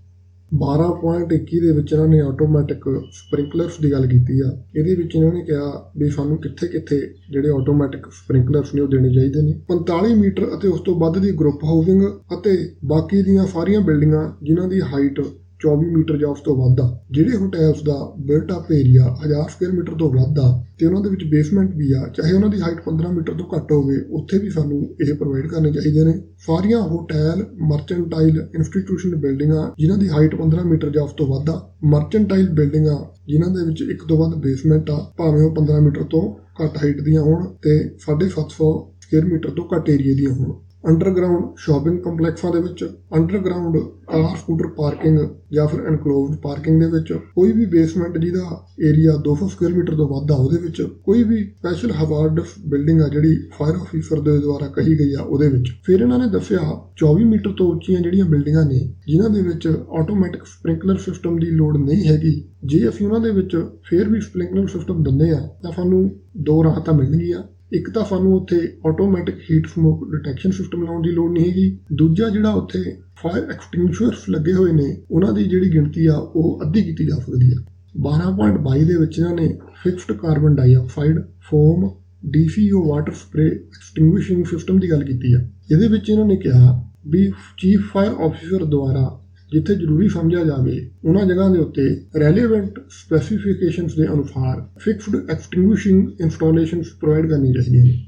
12.21 ਦੇ ਵਿੱਚ ਇਹਨਾਂ ਨੇ ਆਟੋਮੈਟਿਕ ਸਪ੍ਰਿੰਕਲਰਸ ਦੀ ਗੱਲ ਕੀਤੀ ਆ। ਇਹਦੇ ਵਿੱਚ ਇਹਨਾਂ ਨੇ ਕਿਹਾ ਵੀ ਸਾਨੂੰ ਕਿੱਥੇ ਜਿਹੜੇ ਆਟੋਮੈਟਿਕ ਸਪ੍ਰਿੰਕਲਰਸ ਨੇ ਉਹ ਦੇਣੇ ਚਾਹੀਦੇ ਨੇ। 45 ਮੀਟਰ ਅਤੇ ਉਸ ਤੋਂ ਵੱਧ ਦੀ ਗਰੁੱਪ ਹਾਊਸਿੰਗ ਅਤੇ ਬਾਕੀ ਦੀਆਂ ਸਾਰੀਆਂ ਬਿਲਡਿੰਗਾਂ ਜਿਨ੍ਹਾਂ ਦੀ ਹਾਈਟ 24 ਮੀਟਰ ਜਾਂ ਉਸ ਤੋਂ ਵੱਧ ਆ। ਜਿਹੜੇ ਹੋਟੈਲਸ ਦਾ built up area 1000 square metre ਤੋਂ ਵੱਧ ਆ ਤੇ ਉਹਨਾਂ ਦੇ ਵਿੱਚ ਬੇਸਮੈਂਟ ਵੀ ਆ, ਚਾਹੇ ਉਹਨਾਂ ਦੀ ਹਾਈਟ 15 ਮੀਟਰ ਤੋਂ ਘੱਟ ਹੋਵੇ, ਉੱਥੇ ਵੀ ਸਾਨੂੰ ਇਹ ਪ੍ਰੋਵਾਈਡ ਕਰਨੇ ਚਾਹੀਦੇ ਨੇ। ਸਾਰੀਆਂ ਹੋਟਲ, ਮਰਚੈਂਟਾਈਲ ਇੰਸਟੀਟਿਊਸ਼ਨ ਬਿਲਡਿੰਗਾਂ ਜਿਨ੍ਹਾਂ ਦੀ ਹਾਈਟ 15 ਮੀਟਰ ਜਾਂ ਉਸ ਤੋਂ ਵੱਧ ਆ, ਮਰਚੈਂਟਾਈਲ ਬਿਲਡਿੰਗਾਂ ਜਿਨ੍ਹਾਂ ਦੇ ਵਿੱਚ ਇੱਕ ਤੋਂ ਵੱਧ ਬੇਸਮੈਂਟ ਆ, ਭਾਵੇਂ ਉਹ 15 ਮੀਟਰ ਤੋਂ ਘੱਟ ਹਾਈਟ ਦੀਆਂ ਹੋਣ ਤੇ 750 ਸਕੁਅਰ ਮੀਟਰ ਤੋਂ ਘੱਟ ਏਰੀਆ ਦੀਆਂ ਹੋਣ। ਅੰਡਰਗਰਾਊਂਡ ਸ਼ਾਪਿੰਗ ਕੰਪਲੈਕਸਾਂ ਦੇ ਵਿੱਚ, ਅੰਡਰਗਰਾਊਂਡ ਕਾਰ ਸਕੂਟਰ ਪਾਰਕਿੰਗ ਜਾਂ ਫਿਰ ਐਨਕਲੋਜ਼ਡ ਪਾਰਕਿੰਗ ਦੇ ਵਿੱਚ, ਕੋਈ ਵੀ ਬੇਸਮੈਂਟ ਜਿਹਦਾ ਏਰੀਆ 200 ਸਕੁਅਰ ਮੀਟਰ ਤੋਂ ਵੱਧ ਆ ਉਹਦੇ ਵਿੱਚ, ਕੋਈ ਵੀ ਸਪੈਸ਼ਲ ਹਜ਼ਾਰਡਸ ਬਿਲਡਿੰਗ ਆ ਜਿਹੜੀ ਫਾਇਰ ਆਫੀਸਰ ਦੇ ਦੁਆਰਾ ਕਹੀ ਗਈ ਆ ਉਹਦੇ ਵਿੱਚ। ਫਿਰ ਇਹਨਾਂ ਨੇ ਦੱਸਿਆ 24 ਮੀਟਰ ਤੋਂ ਉੱਚੀਆਂ ਜਿਹੜੀਆਂ ਬਿਲਡਿੰਗਾਂ ਨੇ ਜਿਨ੍ਹਾਂ ਦੇ ਵਿੱਚ ਆਟੋਮੈਟਿਕ ਸਪ੍ਰਿੰਕਲਰ ਸਿਸਟਮ ਦੀ ਲੋੜ ਨਹੀਂ ਹੈਗੀ, ਜੇ ਅਸੀਂ ਉਹਨਾਂ ਦੇ ਵਿੱਚ ਫਿਰ ਵੀ ਸਪ੍ਰਿੰਕਲਰ ਸਿਸਟਮ ਦਿੰਦੇ ਆ ਤਾਂ ਸਾਨੂੰ ਦੋ ਰਾਹਤਾਂ ਮਿਲਣਗੀਆਂ। ਇੱਕ ਤਾਂ ਸਾਨੂੰ ਉੱਥੇ automatic heat smoke detection system ਲਾਉਣ ਦੀ ਲੋੜ ਨਹੀਂ ਹੈਗੀ। ਦੂਜਾ ਜਿਹੜਾ ਉੱਥੇ ਫਾਇਰ ਐਕਸਟਿੰਗੁਇਸ਼ਰਸ ਲੱਗੇ ਹੋਏ ਨੇ ਉਹਨਾਂ ਦੀ ਜਿਹੜੀ ਗਿਣਤੀ ਆ ਉਹ ਅੱਧੀ ਕੀਤੀ ਜਾ ਸਕਦੀ ਆ। 12.22 ਦੇ ਵਿੱਚ ਇਹਨਾਂ ਨੇ fixed carbon dioxide, foam, DCO water spray extinguishing system ਦੀ ਗੱਲ ਕੀਤੀ ਆ। ਇਹਦੇ ਵਿੱਚ ਇਹਨਾਂ ਨੇ ਕਿਹਾ ਵੀ ਚੀਫ ਫਾਇਰ ਆਫੀਸਰ ਦੁਆਰਾ ਜਿੱਥੇ ਜ਼ਰੂਰੀ ਸਮਝਿਆ ਜਾਵੇ ਉਹਨਾਂ ਜਗ੍ਹਾ ਦੇ ਉੱਤੇ ਰੈਲੇਵੈਂਟ ਸਪੈਸੀਫਿਕੇਸ਼ਨਸ ਦੇ ਅਨੁਸਾਰ ਫਿਕਸਡ ਐਕਸਟਿੰਗੁਇਸ਼ਿੰਗ ਇੰਸਟਾਲੇਸ਼ਨਸ ਪ੍ਰੋਵਾਈਡ ਕਰਨੀ ਚਾਹੀਦੀਆਂ ਨੇ।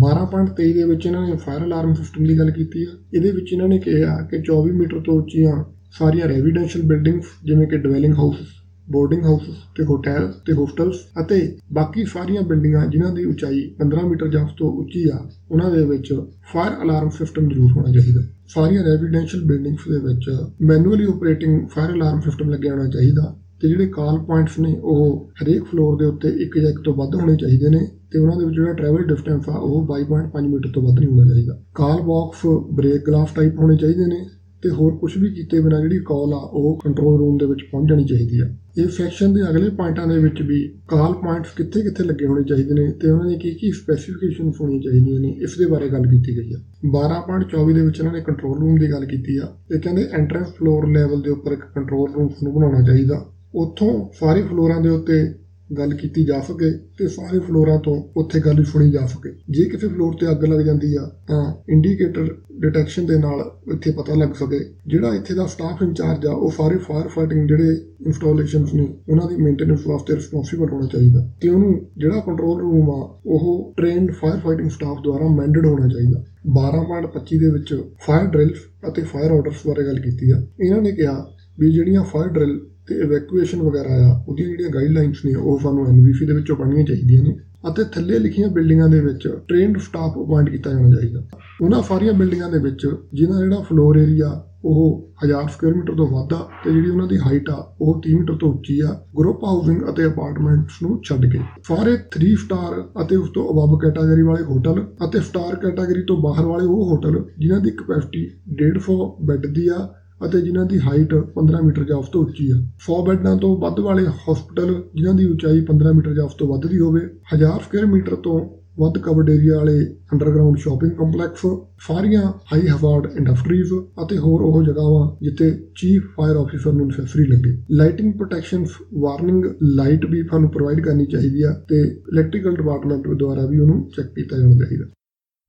12.23 ਦੇ ਵਿੱਚ ਇਹਨਾਂ ਨੇ ਫਾਇਰ ਅਲਾਰਮ ਸਿਸਟਮ ਦੀ ਗੱਲ ਕੀਤੀ ਆ। ਇਹਦੇ ਵਿੱਚ ਇਹਨਾਂ ਨੇ ਕਿਹਾ ਕਿ 24 ਮੀਟਰ ਤੋਂ ਉੱਚੀਆਂ ਸਾਰੀਆਂ ਰੈਜ਼ੀਡੈਂਸ਼ੀਅਲ ਬਿਲਡਿੰਗਸ ਜਿਵੇਂ ਕਿ ਡਵੈਲਿੰਗ ਹਾਊਸਸ, ਬੋਰਡਿੰਗ ਹਾਊਸਸ ਤੇ ਹੋਟਲ ਤੇ ਹੋਸਟਲਸ ਅਤੇ ਬਾਕੀ ਸਾਰੀਆਂ ਬਿਲਡਿੰਗਾਂ ਜਿਨ੍ਹਾਂ ਦੀ ਉਚਾਈ 15 ਮੀਟਰ ਜਾਂ ਉਸ ਤੋਂ ਉੱਚੀ ਆ ਉਹਨਾਂ ਦੇ ਵਿੱਚ ਫਾਇਰ ਅਲਾਰਮ ਸਿਸਟਮ ਜ਼ਰੂਰ ਹੋਣਾ ਚਾਹੀਦਾ। ਸਾਰੀਆਂ ਰੈਜ਼ੀਡੈਂਸ਼ੀਅਲ ਬਿਲਡਿੰਗਸ ਦੇ ਵਿੱਚ manually operating fire alarm system ਲੱਗਿਆ ਹੋਣਾ ਚਾਹੀਦਾ ਤੇ ਜਿਹੜੇ ਕਾਲ ਪੁਆਇੰਟਸ ਨੇ ਉਹ ਹਰੇਕ ਫਲੋਰ ਦੇ ਉੱਤੇ ਇੱਕ ਜਾਂ ਇੱਕ ਤੋਂ ਵੱਧ ਹੋਣੇ ਚਾਹੀਦੇ ਨੇ ਤੇ ਉਹਨਾਂ ਦੇ ਵਿੱਚ ਜਿਹੜਾ ਟਰੈਵਲ ਡਿਸਟੈਂਸ ਆ ਉਹ 22.5 ਮੀਟਰ ਤੋਂ ਵੱਧ ਨਹੀਂ ਹੋਣਾ ਚਾਹੀਦਾ। ਕਾਲ ਬਾਕਸ ਬ੍ਰੇਕ ਗਲਾਸ ਟਾਈਪ ਹੋਣੇ ਚਾਹੀਦੇ ਨੇ ਤੇ ਹੋਰ ਕੁਝ ਵੀ ਕੀਤੇ ਬਿਨਾਂ ਜਿਹੜੀ ਕਾਲ ਆ ਉਹ ਕੰਟਰੋਲ ਰੂਮ ਦੇ ਵਿੱਚ ਪਹੁੰਚ ਜਾਣੀ ਚਾਹੀਦੀ ਆ। ਇਸ ਸੈਕਸ਼ਨ ਦੇ ਅਗਲੇ ਪੁਆਇੰਟਾਂ ਦੇ ਵਿੱਚ ਵੀ ਕਾਲ ਪੁਆਇੰਟਸ ਕਿੱਥੇ ਲੱਗੇ ਹੋਣੇ ਚਾਹੀਦੇ ਨੇ ਤੇ ਉਹਨਾਂ ਦੀ ਕੀ ਸਪੈਸੀਫਿਕੇਸ਼ਨਸ ਹੋਣੀਆਂ ਚਾਹੀਦੀਆਂ ਨੇ ਇਸ ਦੇ ਬਾਰੇ ਗੱਲ ਕੀਤੀ ਗਈ ਆ। 12.24 ਦੇ ਵਿੱਚ ਇਹਨਾਂ ਨੇ ਕੰਟਰੋਲ ਰੂਮ ਦੀ ਗੱਲ ਕੀਤੀ ਆ ਤੇ ਕਹਿੰਦੇ ਐਂਟਰੈਂਸ ਫਲੋਰ ਲੈਵਲ ਦੇ ਉੱਪਰ ਇੱਕ ਕੰਟਰੋਲ ਰੂਮ ਨੂੰ ਬਣਾਉਣਾ ਚਾਹੀਦਾ ਉੱਥੋਂ ਸਾਰੇ ਫਲੋਰਾਂ ਦੇ ਉੱਤੇ ਗੱਲ ਕੀਤੀ ਜਾ ਸਕੇ ਤੇ ਸਾਰੇ ਫਲੋਰਾਂ ਤੋਂ ਉੱਥੇ ਗੱਲ ਸੁਣੀ ਜਾ ਸਕੇ। ਜੇ ਕਿਸੇ ਫਲੋਰ ਤੇ ਅੱਗ ਲੱਗ ਜਾਂਦੀ ਆ ਤਾਂ ਇੰਡੀਕੇਟਰ ਡਿਟੈਕਸ਼ਨ ਦੇ ਨਾਲ ਇੱਥੇ ਪਤਾ ਲੱਗ ਸਕੇ। ਜਿਹੜਾ ਇੱਥੇ ਦਾ ਸਟਾਫ ਇੰਚਾਰਜ ਆ ਉਹ ਸਾਰੇ ਫਾਇਰ ਫਾਈਟਿੰਗ ਜਿਹੜੇ ਇੰਸਟਾਲੇਸ਼ਨਸ ਨੇ ਉਹਨਾਂ ਦੀ ਮੇਨਟੇਨੈਂਸ ਵਾਸਤੇ ਰਿਸਪੌਂਸੀਬਲ ਹੋਣਾ ਚਾਹੀਦਾ ਤੇ ਉਹਨੂੰ ਜਿਹੜਾ ਕੰਟਰੋਲ ਰੂਮ ਆ ਉਹ ਟ੍ਰੇਨਡ ਫਾਇਰ ਫਾਈਟਿੰਗ ਸਟਾਫ ਦੁਆਰਾ ਮੈਂਡੇਡ ਹੋਣਾ ਚਾਹੀਦਾ। 12.25 ਦੇ ਵਿੱਚ ਫਾਇਰ ਡਰਿਲਸ ਅਤੇ ਫਾਇਰ ਆਰਡਰਸ ਬਾਰੇ ਗੱਲ ਕੀਤੀ ਆ। ਇਹਨਾਂ ਨੇ ਕਿਹਾ ਵੀ ਜਿਹੜੀਆਂ ਫਾਇਰ ਡਰਿਲ ਤੇ ਇਵੈਕੂਏਸ਼ਨ ਵਗੈਰਾ ਆ ਉਹਦੀਆਂ ਜਿਹੜੀਆਂ ਗਾਈਡਲਾਈਨਸ ਨੇ ਉਹ ਸਾਨੂੰ NBC ਦੇ ਵਿੱਚੋਂ ਪੜ੍ਹਨੀਆਂ ਚਾਹੀਦੀਆਂ ਨੇ ਅਤੇ ਥੱਲੇ ਲਿਖੀਆਂ ਬਿਲਡਿੰਗਾਂ ਦੇ ਵਿੱਚ ਟ੍ਰੇਨਡ ਸਟਾਫ ਅਪਾਇੰਟ ਕੀਤਾ ਜਾਣਾ ਚਾਹੀਦਾ। ਉਹਨਾਂ ਸਾਰੀਆਂ ਬਿਲਡਿੰਗਾਂ ਦੇ ਵਿੱਚ ਜਿਹਦਾ ਜਿਹੜਾ ਫਲੋਰ ਏਰੀਆ ਉਹ 1000 ਸਕੁਅਰ ਮੀਟਰ ਤੋਂ ਵੱਧ ਆ ਤੇ ਜਿਹੜੀ ਉਹਨਾਂ ਦੀ ਹਾਈਟ ਆ ਉਹ 30 ਮੀਟਰ ਤੋਂ ਉੱਚੀ ਆ, ਗਰੁੱਪ ਹਾਊਸਿੰਗ ਅਤੇ ਅਪਾਰਟਮੈਂਟਸ ਨੂੰ ਛੱਡ ਕੇ ਸਾਰੇ 3 ਸਟਾਰ ਅਤੇ ਉਸ ਤੋਂ ਅਬਵ ਕੈਟਾਗਰੀ ਵਾਲੇ ਹੋਟਲ ਅਤੇ ਸਟਾਰ ਕੈਟਾਗਰੀ ਤੋਂ ਬਾਹਰ ਵਾਲੇ ਉਹ ਹੋਟਲ ਜਿਨ੍ਹਾਂ ਦੀ ਕਪੈਸਿਟੀ 150 ਬੈੱਡ ਦੀ ਆ ਅਤੇ ਜਿਨ੍ਹਾਂ ਦੀ ਹਾਈਟ 15 ਮੀਟਰ ਜਾਂ ਉਸ ਤੋਂ ਉੱਚੀ ਆ। 100 ਬੈੱਡਾਂ ਤੋਂ ਵੱਧ ਵਾਲੇ ਹਸਪੀਟਲ ਜਿਨ੍ਹਾਂ ਦੀ ਉਚਾਈ 15 ਮੀਟਰ ਜਾਂ ਉਸ ਤੋਂ ਵੱਧ ਦੀ ਹੋਵੇ। 1000 ਸਕੁਅਰ ਮੀਟਰ ਤੋਂ ਵੱਧ ਕਵਰਡ ਏਰੀਆ ਵਾਲੇ ਅੰਡਰਗਰਾਊਂਡ ਸ਼ਾਪਿੰਗ ਕੰਪਲੈਕਸ, ਸਾਰੀਆਂ ਹਾਈ ਹਜ਼ਾਰਡ ਇੰਡਸਟਰੀਜ਼ ਅਤੇ ਹੋਰ ਉਹ ਜਗ੍ਹਾਵਾਂ ਜਿੱਥੇ ਚੀਫ ਫਾਇਰ ਆਫੀਸਰ ਨੂੰ ਨੈਸੈਸਰੀ ਲੱਗੇ। ਲਾਈਟਿੰਗ ਪ੍ਰੋਟੈਕਸ਼ਨਸ ਵਾਰਨਿੰਗ ਲਾਈਟ ਵੀ ਸਾਨੂੰ ਪ੍ਰੋਵਾਈਡ ਕਰਨੀ ਚਾਹੀਦੀ ਆ ਤੇ ਇਲੈਕਟ੍ਰੀਕਲ ਡਿਪਾਰਟਮੈਂਟ ਦੁਆਰਾ ਵੀ ਉਹਨੂੰ ਚੈੱਕ ਕੀਤਾ ਜਾਣਾ ਚਾਹੀਦਾ।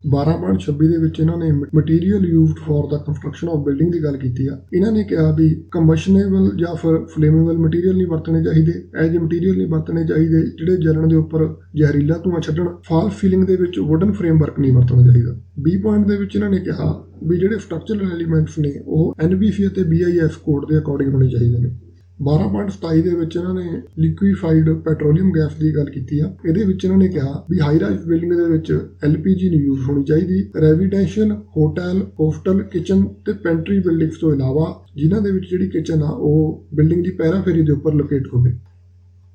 12.26 ਦੇ ਵਿੱਚ ਇਹਨਾਂ ਨੇ material used for the construction of building ਦੀ ਗੱਲ ਕੀਤੀ ਆ। ਇਹਨਾਂ ਨੇ ਕਿਹਾ ਵੀ ਕੰਬਸ਼ਨੇਬਲ ਜਾਂ ਫਿਰ ਫਲੇਮੇਬਲ ਮਟੀਰੀਅਲ ਨਹੀਂ ਵਰਤਣੇ ਚਾਹੀਦੇ, ਐਜ ਮਟੀਰੀਅਲ ਨਹੀਂ ਵਰਤਣੇ ਚਾਹੀਦੇ ਜਿਹੜੇ ਜਲਣ ਦੇ ਉੱਪਰ ਜ਼ਹਿਰੀਲਾ ਧੂੰਆਂ ਛੱਡਣ। ਫਾਲ ਸੀਲਿੰਗ ਦੇ ਵਿੱਚ ਵੁਡਨ ਫਰੇਮਵਰਕ ਨਹੀਂ ਵਰਤਣਾ ਚਾਹੀਦਾ। 20 ਪੁਆਇੰਟ ਦੇ ਵਿੱਚ ਇਹਨਾਂ ਨੇ ਕਿਹਾ ਵੀ ਜਿਹੜੇ ਸਟਰਕਚਰਲ ਐਲੀਮੈਂਟਸ ਨੇ ਉਹ NBC ਅਤੇ BIS ਕੋਡ ਦੇ ਅਕੋਰਡਿੰਗ ਹੋਣੇ ਚਾਹੀਦੇ ਨੇ। 12.27 ਦੇ ਵਿੱਚ ਇਹਨਾਂ ਨੇ ਲਿਕੁਈਫਾਈਡ ਪੈਟਰੋਲੀਅਮ ਗੈਸ ਦੀ ਗੱਲ ਕੀਤੀ ਆ। ਇਹਦੇ ਵਿੱਚ ਇਹਨਾਂ ਨੇ ਕਿਹਾ ਵੀ ਹਾਈ ਰਾਈਜ਼ ਬਿਲਡਿੰਗ ਦੇ ਵਿੱਚ LPG ਨਹੀਂ ਯੂਜ਼ ਹੋਣੀ ਚਾਹੀਦੀ। ਰੈਜ਼ੀਡੈਂਸ਼ੀਅਲ, ਹੋਟਲ, ਹੋਸਟਲ, ਕਿਚਨ ਤੇ ਪੈਂਟਰੀ ਬਿਲਡਿੰਗਸ ਤੋਂ ਇਲਾਵਾ ਜਿਨ੍ਹਾਂ ਦੇ ਵਿੱਚ ਜਿਹੜੀ ਕਿਚਨ ਆ ਉਹ ਬਿਲਡਿੰਗ ਦੀ ਪੈਰਾਫੇਰੀ ਦੇ ਉੱਪਰ ਲੋਕੇਟ ਹੋਵੇ।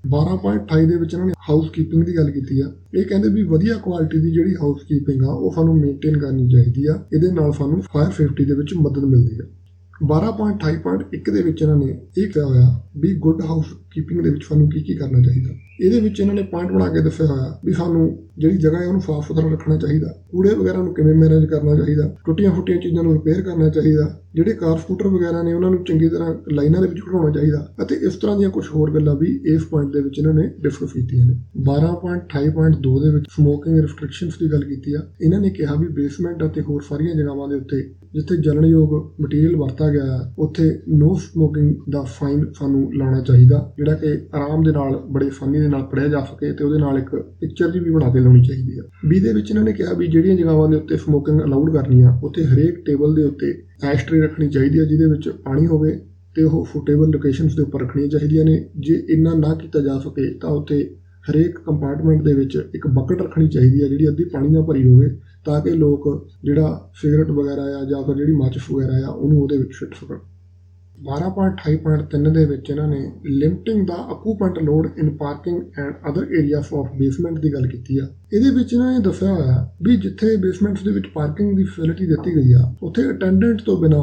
12.28 ਦੇ ਵਿੱਚ ਇਹਨਾਂ ਨੇ ਹਾਊਸ ਕੀਪਿੰਗ ਦੀ ਗੱਲ ਕੀਤੀ ਆ। ਇਹ ਕਹਿੰਦੇ ਵੀ ਵਧੀਆ ਕੁਆਲਿਟੀ ਦੀ ਜਿਹੜੀ ਹਾਊਸ ਕੀਪਿੰਗ ਆ ਉਹ ਸਾਨੂੰ ਮੇਨਟੇਨ ਕਰਨੀ ਚਾਹੀਦੀ ਆ, ਇਹਦੇ ਨਾਲ ਸਾਨੂੰ ਫਾਇਰ ਸੇਫਟੀ ਦੇ ਵਿੱਚ ਮਦਦ ਮਿਲਦੀ ਆ। 12.28.1 ਦੇ ਵਿੱਚ ਇਹਨਾਂ ਨੇ ਇਹ ਕਿਹਾ ਹੋਇਆ ਵੀ ਗੁੱਡ ਹਾਊਸ ਕੀਪਿੰਗ ਦੇ ਵਿੱਚ ਸਾਨੂੰ ਕੀ ਕਰਨਾ ਚਾਹੀਦਾ। ਇਹਦੇ ਵਿੱਚ ਇਹਨਾਂ ਨੇ ਪੁਆਇੰਟ ਬਣਾ ਕੇ ਦੱਸਿਆ ਹੋਇਆ ਵੀ ਸਾਨੂੰ ਜਿਹੜੀ ਜਗ੍ਹਾ ਹੈ ਉਹਨੂੰ ਸਾਫ਼ ਸੁਥਰਾ ਰੱਖਣਾ ਚਾਹੀਦਾ, ਕੂੜੇ ਵਗੈਰਾ ਨੂੰ ਕਿਵੇਂ ਮੈਨੇਜ ਕਰਨਾ ਚਾਹੀਦਾ, ਟੁੱਟੀਆਂ ਫੁੱਟੀਆਂ ਚੀਜ਼ਾਂ ਨੂੰ ਰਿਪੇਅਰ ਕਰਨਾ ਚਾਹੀਦਾ, ਜਿਹੜੇ ਕਾਰ ਸਕੂਟਰ ਵਗੈਰਾ ਨੇ ਉਹਨਾਂ ਨੂੰ ਚੰਗੀ ਤਰ੍ਹਾਂ ਲਾਈਨਾਂ ਦੇ ਵਿੱਚ ਖੜਾਉਣਾ ਚਾਹੀਦਾ ਅਤੇ ਇਸ ਤਰ੍ਹਾਂ ਦੀਆਂ ਕੁਝ ਹੋਰ ਗੱਲਾਂ ਵੀ ਇਸ ਪੁਆਇੰਟ ਦੇ ਵਿੱਚ ਇਹਨਾਂ ਨੇ ਡਿਸਕਸ ਕੀਤੀਆਂ ਨੇ। 12.28.2 ਦੇ ਵਿੱਚ ਸਮੋਕਿੰਗ ਰਿਸਟ੍ਰਿਕਸ਼ਨਸ ਦੀ ਗੱਲ ਕੀਤੀ ਆ। ਇਹਨਾਂ ਨੇ ਕਿਹਾ ਵੀ ਬੇਸਮੈਂਟ ਅਤੇ ਹੋਰ ਸਾਰੀਆਂ ਜਗ੍ਹਾਵਾਂ ਦੇ ਉੱਤੇ ਜਿੱਥੇ ਜਲਣਯੋਗ ਮਟੀਰੀਅਲ ਵਰਤਾ ਗਿਆ ਹੈ ਉੱਥੇ ਨੋ ਸਮੋਕਿੰਗ ਦਾ ਫਾਈਨ ਸਾਨੂੰ ਲਾਉਣਾ ਚਾਹੀਦਾ, ਜਿਹੜਾ ਕਿ ਆਰਾਮ ਦੇ ਨਾਲ ਬੜੇ ਆਸਾਨੀ ਦੇ ਨਾਲ ਪੜ੍ਹਿਆ ਜਾ ਸਕੇ ਤੇ ਉਹਦੇ ਨਾਲ ਇੱਕ ਪਿਕਚਰ ਜੀ ਵੀ ਬਣਾ ਕੇ ਲਾਉਣੀ ਚਾਹੀਦੀ ਆ। 20 ਦੇ ਵਿੱਚ ਇਹਨਾਂ ਨੇ ਕਿਹਾ ਵੀ ਜਿਹੜੀਆਂ ਜਗ੍ਹਾਵਾਂ ਦੇ ਉੱਤੇ ਸਮੋਕਿੰਗ ਅਲਾਉਡ ਕਰਨੀ ਆ ਉੱਥੇ ਹਰੇਕ ਟੇਬਲ ਦੇ ਉੱਤੇ ਐਸ਼ਟਰੇ ਰੱਖਣੀ ਚਾਹੀਦੀ ਆ ਜਿਹਦੇ ਵਿੱਚ ਪਾਣੀ ਹੋਵੇ ਤੇ ਉਹ ਫੁੱਟੇਬਲ ਲੋਕੇਸ਼ਨਸ ਦੇ ਉੱਪਰ ਰੱਖਣੀਆਂ ਚਾਹੀਦੀਆਂ ਨੇ। ਜੇ ਇੰਨਾ ਨਾ ਕੀਤਾ ਜਾ ਸਕੇ ਤਾਂ ਉੱਥੇ ਹਰੇਕ ਕੰਪਾਰਟਮੈਂਟ ਦੇ ਵਿੱਚ ਇੱਕ ਬਕਟ ਰੱਖਣੀ ਚਾਹੀਦੀ ਆ ਜਿਹੜੀ ਅੱਧੀ ਪਾਣੀ ਨਾਲ ਭਰੀ ਹੋਵੇ ਤਾਂ ਕਿ ਲੋਕ ਜਿਹੜਾ ਸਿਗਰਟ ਵਗੈਰਾ ਆ ਜਾਂ ਫਿਰ ਜਿਹੜੀ ਮਾਚਿਸ ਵਗੈਰਾ ਆ ਉਹਨੂੰ ਉਹਦੇ ਵਿੱਚ ਸੁੱਟ ਸਕਣ। 12.28.3 ਦੇ ਵਿੱਚ ਇਹਨਾਂ ਨੇ ਲਿਮਟਿੰਗ ਦਾ occupant load in parking and other areas of basement ਦੀ ਗੱਲ ਕੀਤੀ ਆ। ਇਹਦੇ ਵਿੱਚ ਇਹਨਾਂ ਨੇ ਦੱਸਿਆ ਹੋਇਆ ਵੀ ਜਿੱਥੇ ਬੇਸਮੈਂਟਸ ਦੇ ਵਿੱਚ ਪਾਰਕਿੰਗ ਦੀ ਫੈਸਿਲਿਟੀ ਦਿੱਤੀ ਗਈ ਆ ਉੱਥੇ ਅਟੈਂਡੈਂਟ ਤੋਂ ਬਿਨਾਂ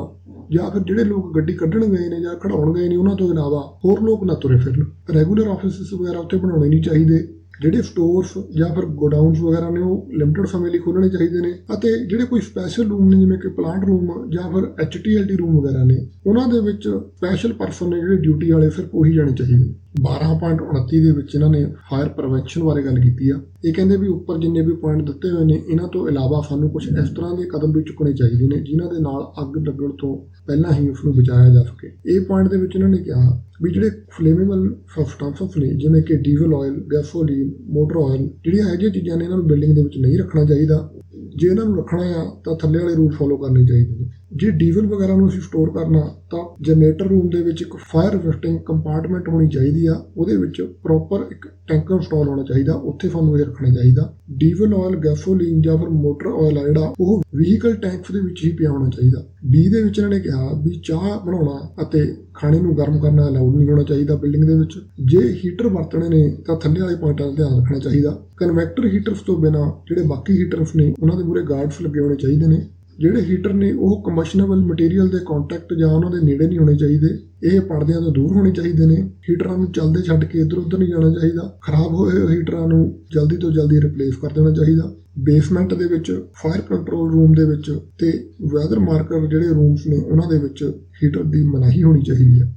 ਜਾਂ ਫਿਰ ਜਿਹੜੇ ਲੋਕ ਗੱਡੀ ਕੱਢਣ ਗਏ ਨੇ ਜਾਂ ਖੜਾਉਣ ਗਏ ਨੇ ਉਹਨਾਂ ਤੋਂ ਇਲਾਵਾ ਹੋਰ ਲੋਕ ਨਾ ਤੁਰੇ ਫਿਰਨ। ਰੈਗੂਲਰ ਆਫਿਸਿਸ ਵਗੈਰਾ ਉੱਥੇ ਬਣਾਉਣੇ ਨਹੀਂ ਚਾਹੀਦੇ। ਜਿਹੜੇ ਸਟੋਰਸ ਜਾਂ ਫਿਰ ਗੋਡਾਊਨਸ ਵਗੈਰਾ ਨੇ ਉਹ ਲਿਮਟਿਡ ਸਮੇਂ ਲਈ ਖੋਲ੍ਹਣੇ ਚਾਹੀਦੇ ਨੇ ਅਤੇ ਜਿਹੜੇ ਕੋਈ ਸਪੈਸ਼ਲ ਰੂਮ ਨੇ ਜਿਵੇਂ ਕਿ ਪਲਾਂਟ ਰੂਮ ਜਾਂ ਫਿਰ HTLD ਰੂਮ ਵਗੈਰਾ ਨੇ ਉਹਨਾਂ ਦੇ ਵਿੱਚ ਸਪੈਸ਼ਲ ਪਰਸਨ ਨੇ ਜਿਹੜੇ ਡਿਊਟੀ ਵਾਲੇ ਸਿਰਫ ਉਹੀ ਜਾਣੇ ਚਾਹੀਦੇ ਨੇ। 12.29 ਦੇ ਵਿੱਚ ਇਹਨਾਂ ਨੇ ਫਾਇਰ ਪ੍ਰੀਵੈਂਸ਼ਨ ਬਾਰੇ ਗੱਲ ਕੀਤੀ ਆ। ਇਹ ਕਹਿੰਦੇ ਵੀ ਉੱਪਰ ਜਿੰਨੇ ਵੀ ਪੁਆਇੰਟ ਦਿੱਤੇ ਹੋਏ ਨੇ ਇਹਨਾਂ ਤੋਂ ਇਲਾਵਾ ਸਾਨੂੰ ਕੁਝ ਇਸ ਤਰ੍ਹਾਂ ਦੇ ਕਦਮ ਵੀ ਚੁੱਕਣੇ ਚਾਹੀਦੇ ਨੇ ਜਿਨ੍ਹਾਂ ਦੇ ਨਾਲ ਅੱਗ ਲੱਗਣ ਤੋਂ ਪਹਿਲਾਂ ਹੀ ਉਸ ਨੂੰ ਬਚਾਇਆ ਜਾ ਸਕੇ। ਇਹ ਪੁਆਇੰਟ ਦੇ ਵਿੱਚ ਇਹਨਾਂ ਨੇ ਕਿਹਾ ਵੀ ਜਿਹੜੇ ਫਲੇਮੇਬਲ ਸਬਸਟੈਂਸਸ ਨੇ ਜਿਵੇਂ ਕਿ diesel oil, gasoline, motor oil ਜਿਹੜੀਆਂ ਇਹੋ ਜਿਹੀਆਂ ਚੀਜ਼ਾਂ ਨੇ ਇਹਨਾਂ ਨੂੰ ਬਿਲਡਿੰਗ ਦੇ ਵਿੱਚ ਨਹੀਂ ਰੱਖਣਾ ਚਾਹੀਦਾ। ਜੇ ਇਹਨਾਂ ਨੂੰ ਰੱਖਣਾ ਆ ਤਾਂ ਥੱਲੇ ਵਾਲੇ ਰੂਲ ਫੋਲੋ ਕਰਨੇ ਚਾਹੀਦੇ ਨੇ। ਜੇ ਡੀਜ਼ਲ ਵਗੈਰਾ ਨੂੰ ਅਸੀਂ ਸਟੋਰ ਕਰਨਾ ਤਾਂ ਜਨਰੇਟਰ ਰੂਮ ਦੇ ਵਿੱਚ ਇੱਕ ਫਾਇਰ ਰੈਸਿਸਟਿੰਗ ਕੰਪਾਰਟਮੈਂਟ ਹੋਣੀ ਚਾਹੀਦੀ ਆ, ਉਹਦੇ ਵਿੱਚ ਪ੍ਰੋਪਰ ਇੱਕ ਟੈਂਕਰ ਇੰਸਟਾਲ ਹੋਣਾ ਚਾਹੀਦਾ, ਉੱਥੇ ਸਾਨੂੰ ਇਹ ਰੱਖਣਾ ਚਾਹੀਦਾ। ਡੀਜ਼ਲ ਆਇਲ, ਗੈਸੋਲੀਨ ਜਾਂ ਫਿਰ ਮੋਟਰ ਆਇਲ ਆ ਜਿਹੜਾ ਉਹ ਵਹੀਕਲ ਟੈਂਕਸ ਦੇ ਵਿੱਚ ਹੀ ਪਿਆ ਹੋਣਾ ਚਾਹੀਦਾ। 20 ਦੇ ਵਿੱਚ ਇਹਨਾਂ ਨੇ ਕਿਹਾ ਵੀ ਚਾਹ ਬਣਾਉਣਾ ਅਤੇ ਖਾਣੇ ਨੂੰ ਗਰਮ ਕਰਨਾ ਅਲਾਉਡ ਨਹੀਂ ਹੋਣਾ ਚਾਹੀਦਾ ਬਿਲਡਿੰਗ ਦੇ ਵਿੱਚ। ਜੇ ਹੀਟਰ ਵਰਤਣੇ ਨੇ ਤਾਂ ਥੱਲੇ ਵਾਲੇ ਪੁਆਇੰਟਾਂ ਦਾ ਧਿਆਨ ਰੱਖਣਾ ਚਾਹੀਦਾ। ਕਨਵੈਕਟਰ ਹੀਟਰਸ ਤੋਂ ਬਿਨਾਂ ਜਿਹੜੇ ਬਾਕੀ ਹੀਟਰਸ ਨੇ ਉਹਨਾਂ ਦੇ ਮੂਹਰੇ ਗਾਰਡਸ ਲੱਗੇ ਹੋਣੇ ਚਾਹੀਦੇ ਨੇ। ਜਿਹੜੇ ਹੀਟਰ ਨੇ ਉਹ ਕੰਬਸ਼ਨੇਬਲ ਮਟੀਰੀਅਲ ਦੇ ਕੰਟੈਕਟ ਜਾਂ ਉਹਨਾਂ ਦੇ ਨੇੜੇ ਨਹੀਂ ਹੋਣੇ ਚਾਹੀਦੇ, ਇਹ ਪਰਦਿਆਂ ਤੋਂ ਦੂਰ ਹੋਣੇ ਚਾਹੀਦੇ ਨੇ। ਹੀਟਰਾਂ ਨੂੰ ਚੱਲਦੇ ਛੱਡ ਕੇ ਇੱਧਰ ਉੱਧਰ ਨਹੀਂ ਜਾਣਾ ਚਾਹੀਦਾ। ਖਰਾਬ ਹੋਏ ਹੀਟਰਾਂ ਨੂੰ ਜਲਦੀ ਤੋਂ ਜਲਦੀ ਰਿਪਲੇਸ ਕਰ ਦੇਣਾ ਚਾਹੀਦਾ। ਬੇਸਮੈਂਟ ਦੇ ਵਿੱਚ, ਫਾਇਰ ਕੰਟਰੋਲ ਰੂਮ ਦੇ ਵਿੱਚ ਤੇ ਵੈਦਰ ਮਾਰਕਰ ਜਿਹੜੇ ਰੂਮਸ ਨੇ ਉਹਨਾਂ ਦੇ ਵਿੱਚ ਹੀਟਰ ਦੀ ਮਨਾਹੀ ਹੋਣੀ ਚਾਹੀਦੀ ਹੈ।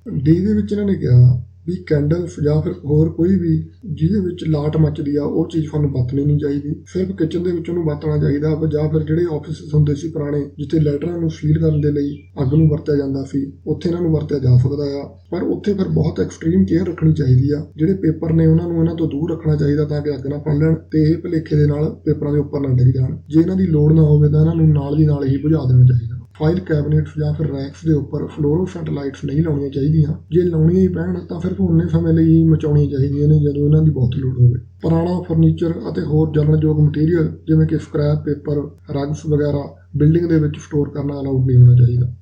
ਡੀ ਦੇ ਵਿੱਚ ਇਹਨਾਂ ਨੇ ਕਿਹਾ ਵੀ ਕੈਂਡਲਸ ਜਾਂ ਫਿਰ ਹੋਰ ਕੋਈ ਵੀ ਜਿਹਦੇ ਵਿੱਚ ਲਾਟ ਮੱਚਦੀ ਆ ਉਹ ਚੀਜ਼ ਸਾਨੂੰ ਵਰਤਣੀ ਨਹੀਂ ਚਾਹੀਦੀ। ਸਿਰਫ ਕਿਚਨ ਦੇ ਵਿੱਚ ਉਹਨੂੰ ਵਰਤਣਾ ਚਾਹੀਦਾ ਜਾਂ ਫਿਰ ਜਿਹੜੇ ਆਫਿਸ ਹੁੰਦੇ ਸੀ ਪੁਰਾਣੇ ਜਿੱਥੇ ਲੈਟਰਾਂ ਨੂੰ ਸੀਲ ਕਰਨ ਦੇ ਲਈ ਅੱਗ ਨੂੰ ਵਰਤਿਆ ਜਾਂਦਾ ਸੀ ਉੱਥੇ ਇਹਨਾਂ ਨੂੰ ਵਰਤਿਆ ਜਾ ਸਕਦਾ ਆ, ਪਰ ਉੱਥੇ ਫਿਰ ਬਹੁਤ ਐਕਸਟ੍ਰੀਮ ਕੇਅਰ ਰੱਖਣੀ ਚਾਹੀਦੀ ਆ। ਜਿਹੜੇ ਪੇਪਰ ਨੇ ਉਹਨਾਂ ਨੂੰ ਇਹਨਾਂ ਤੋਂ ਦੂਰ ਰੱਖਣਾ ਚਾਹੀਦਾ ਤਾਂ ਕਿ ਅੱਗ ਨਾ ਫੜ ਲੈਣ ਤੇ ਇਹ ਭੁਲੇਖੇ ਦੇ ਨਾਲ ਪੇਪਰਾਂ ਦੇ ਉੱਪਰ ਨਾ ਡਿੱਗ ਜਾਣ। ਜੇ ਇਹਨਾਂ ਦੀ ਲੋੜ ਨਾ ਹੋਵੇ ਤਾਂ ਇਹਨਾਂ ਨੂੰ ਨਾਲ ਦੀ ਨਾਲ ਹੀ ਬੁਝਾ ਦੇਣਾ ਚਾਹੀਦਾ। ਫਾਈਲ ਕੈਬਨਿਟਸ ਜਾਂ ਫਿਰ ਰੈਕਸ ਦੇ ਉੱਪਰ ਫਲੋਰੋਸੈਂਟ ਲਾਈਟਸ ਨਹੀਂ ਲਾਉਣੀਆਂ ਚਾਹੀਦੀਆਂ। ਜੇ ਲਾਉਣੀਆਂ ਹੀ ਪੈਣ ਤਾਂ ਫਿਰ ਉਨੇ ਸਮੇਂ ਲਈ ਹੀ ਮਚਾਉਣੀਆਂ ਚਾਹੀਦੀਆਂ ਨੇ ਜਦੋਂ ਇਹਨਾਂ ਦੀ ਬਹੁਤ ਲੋੜ ਹੋਵੇ। ਪੁਰਾਣਾ ਫਰਨੀਚਰ ਅਤੇ ਹੋਰ ਜਲਣਯੋਗ ਮਟੀਰੀਅਲ ਜਿਵੇਂ ਕਿ ਸਕ੍ਰੈਪ ਪੇਪਰ, ਰਗਸ ਵਗੈਰਾ ਬਿਲਡਿੰਗ ਦੇ ਵਿੱਚ ਸਟੋਰ ਕਰਨਾ ਅਲਾਉਡ ਨਹੀਂ ਹੋਣਾ ਚਾਹੀਦਾ।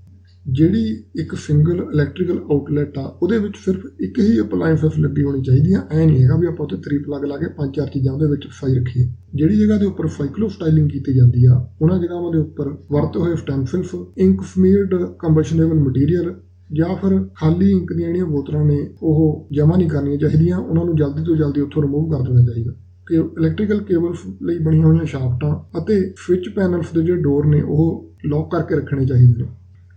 ਜਿਹੜੀ ਇੱਕ ਸਿੰਗਲ ਇਲੈਕਟ੍ਰੀਕਲ ਆਊਟਲੈਟ ਆ ਉਹਦੇ ਵਿੱਚ ਸਿਰਫ ਇੱਕ ਹੀ ਅਪਲਾਈਐਂਸਸ ਲੱਗੀ ਹੋਣੀ ਚਾਹੀਦੀ ਆ। ਐ ਨਹੀਂ ਹੈਗਾ ਵੀ ਆਪਾਂ ਉੱਥੇ 3 ਪਲੱਗ ਲਾ ਕੇ 5-4 ਚੀਜ਼ਾਂ ਉਹਦੇ ਵਿੱਚ ਫਸਾਈ ਰੱਖੀਏ। ਜਿਹੜੀ ਜਗ੍ਹਾ ਦੇ ਉੱਪਰ ਸਾਈਕਲੋ ਸਟਾਈਲਿੰਗ ਕੀਤੀ ਜਾਂਦੀ ਆ ਉਹਨਾਂ ਜਗ੍ਹਾਵਾਂ ਦੇ ਉੱਪਰ ਵਰਤੇ ਹੋਏ ਸਟੈਂਸਿਲਸ, ਇੰਕ ਸਮੀਅਰਡ ਕੰਬਸ਼ਨੇਬਲ ਮਟੀਰੀਅਲ ਜਾਂ ਫਿਰ ਖਾਲੀ ਇੰਕ ਦੀਆਂ ਜਿਹੜੀਆਂ ਬੋਤਲਾਂ ਨੇ ਉਹ ਜਮ੍ਹਾਂ ਨਹੀਂ ਕਰਨੀਆਂ ਚਾਹੀਦੀਆਂ। ਉਹਨਾਂ ਨੂੰ ਜਲਦੀ ਤੋਂ ਜਲਦੀ ਉੱਥੋਂ ਰਿਮੂਵ ਕਰ ਦੇਣਾ ਚਾਹੀਦਾ। ਕਿ ਇਲੈਕਟ੍ਰੀਕਲ ਕੇਬਲਸ ਲਈ ਬਣੀਆਂ ਹੋਈਆਂ ਸ਼ਾਫਟਾਂ ਅਤੇ ਸਵਿੱਚ ਪੈਨਲਸ ਦੇ ਜਿਹੜੇ ਡੋਰ ਨੇ ਉਹ ਲੌਕ ਕਰਕੇ ਰੱਖਣੇ ਚਾਹੀਦੇ ਨੇ।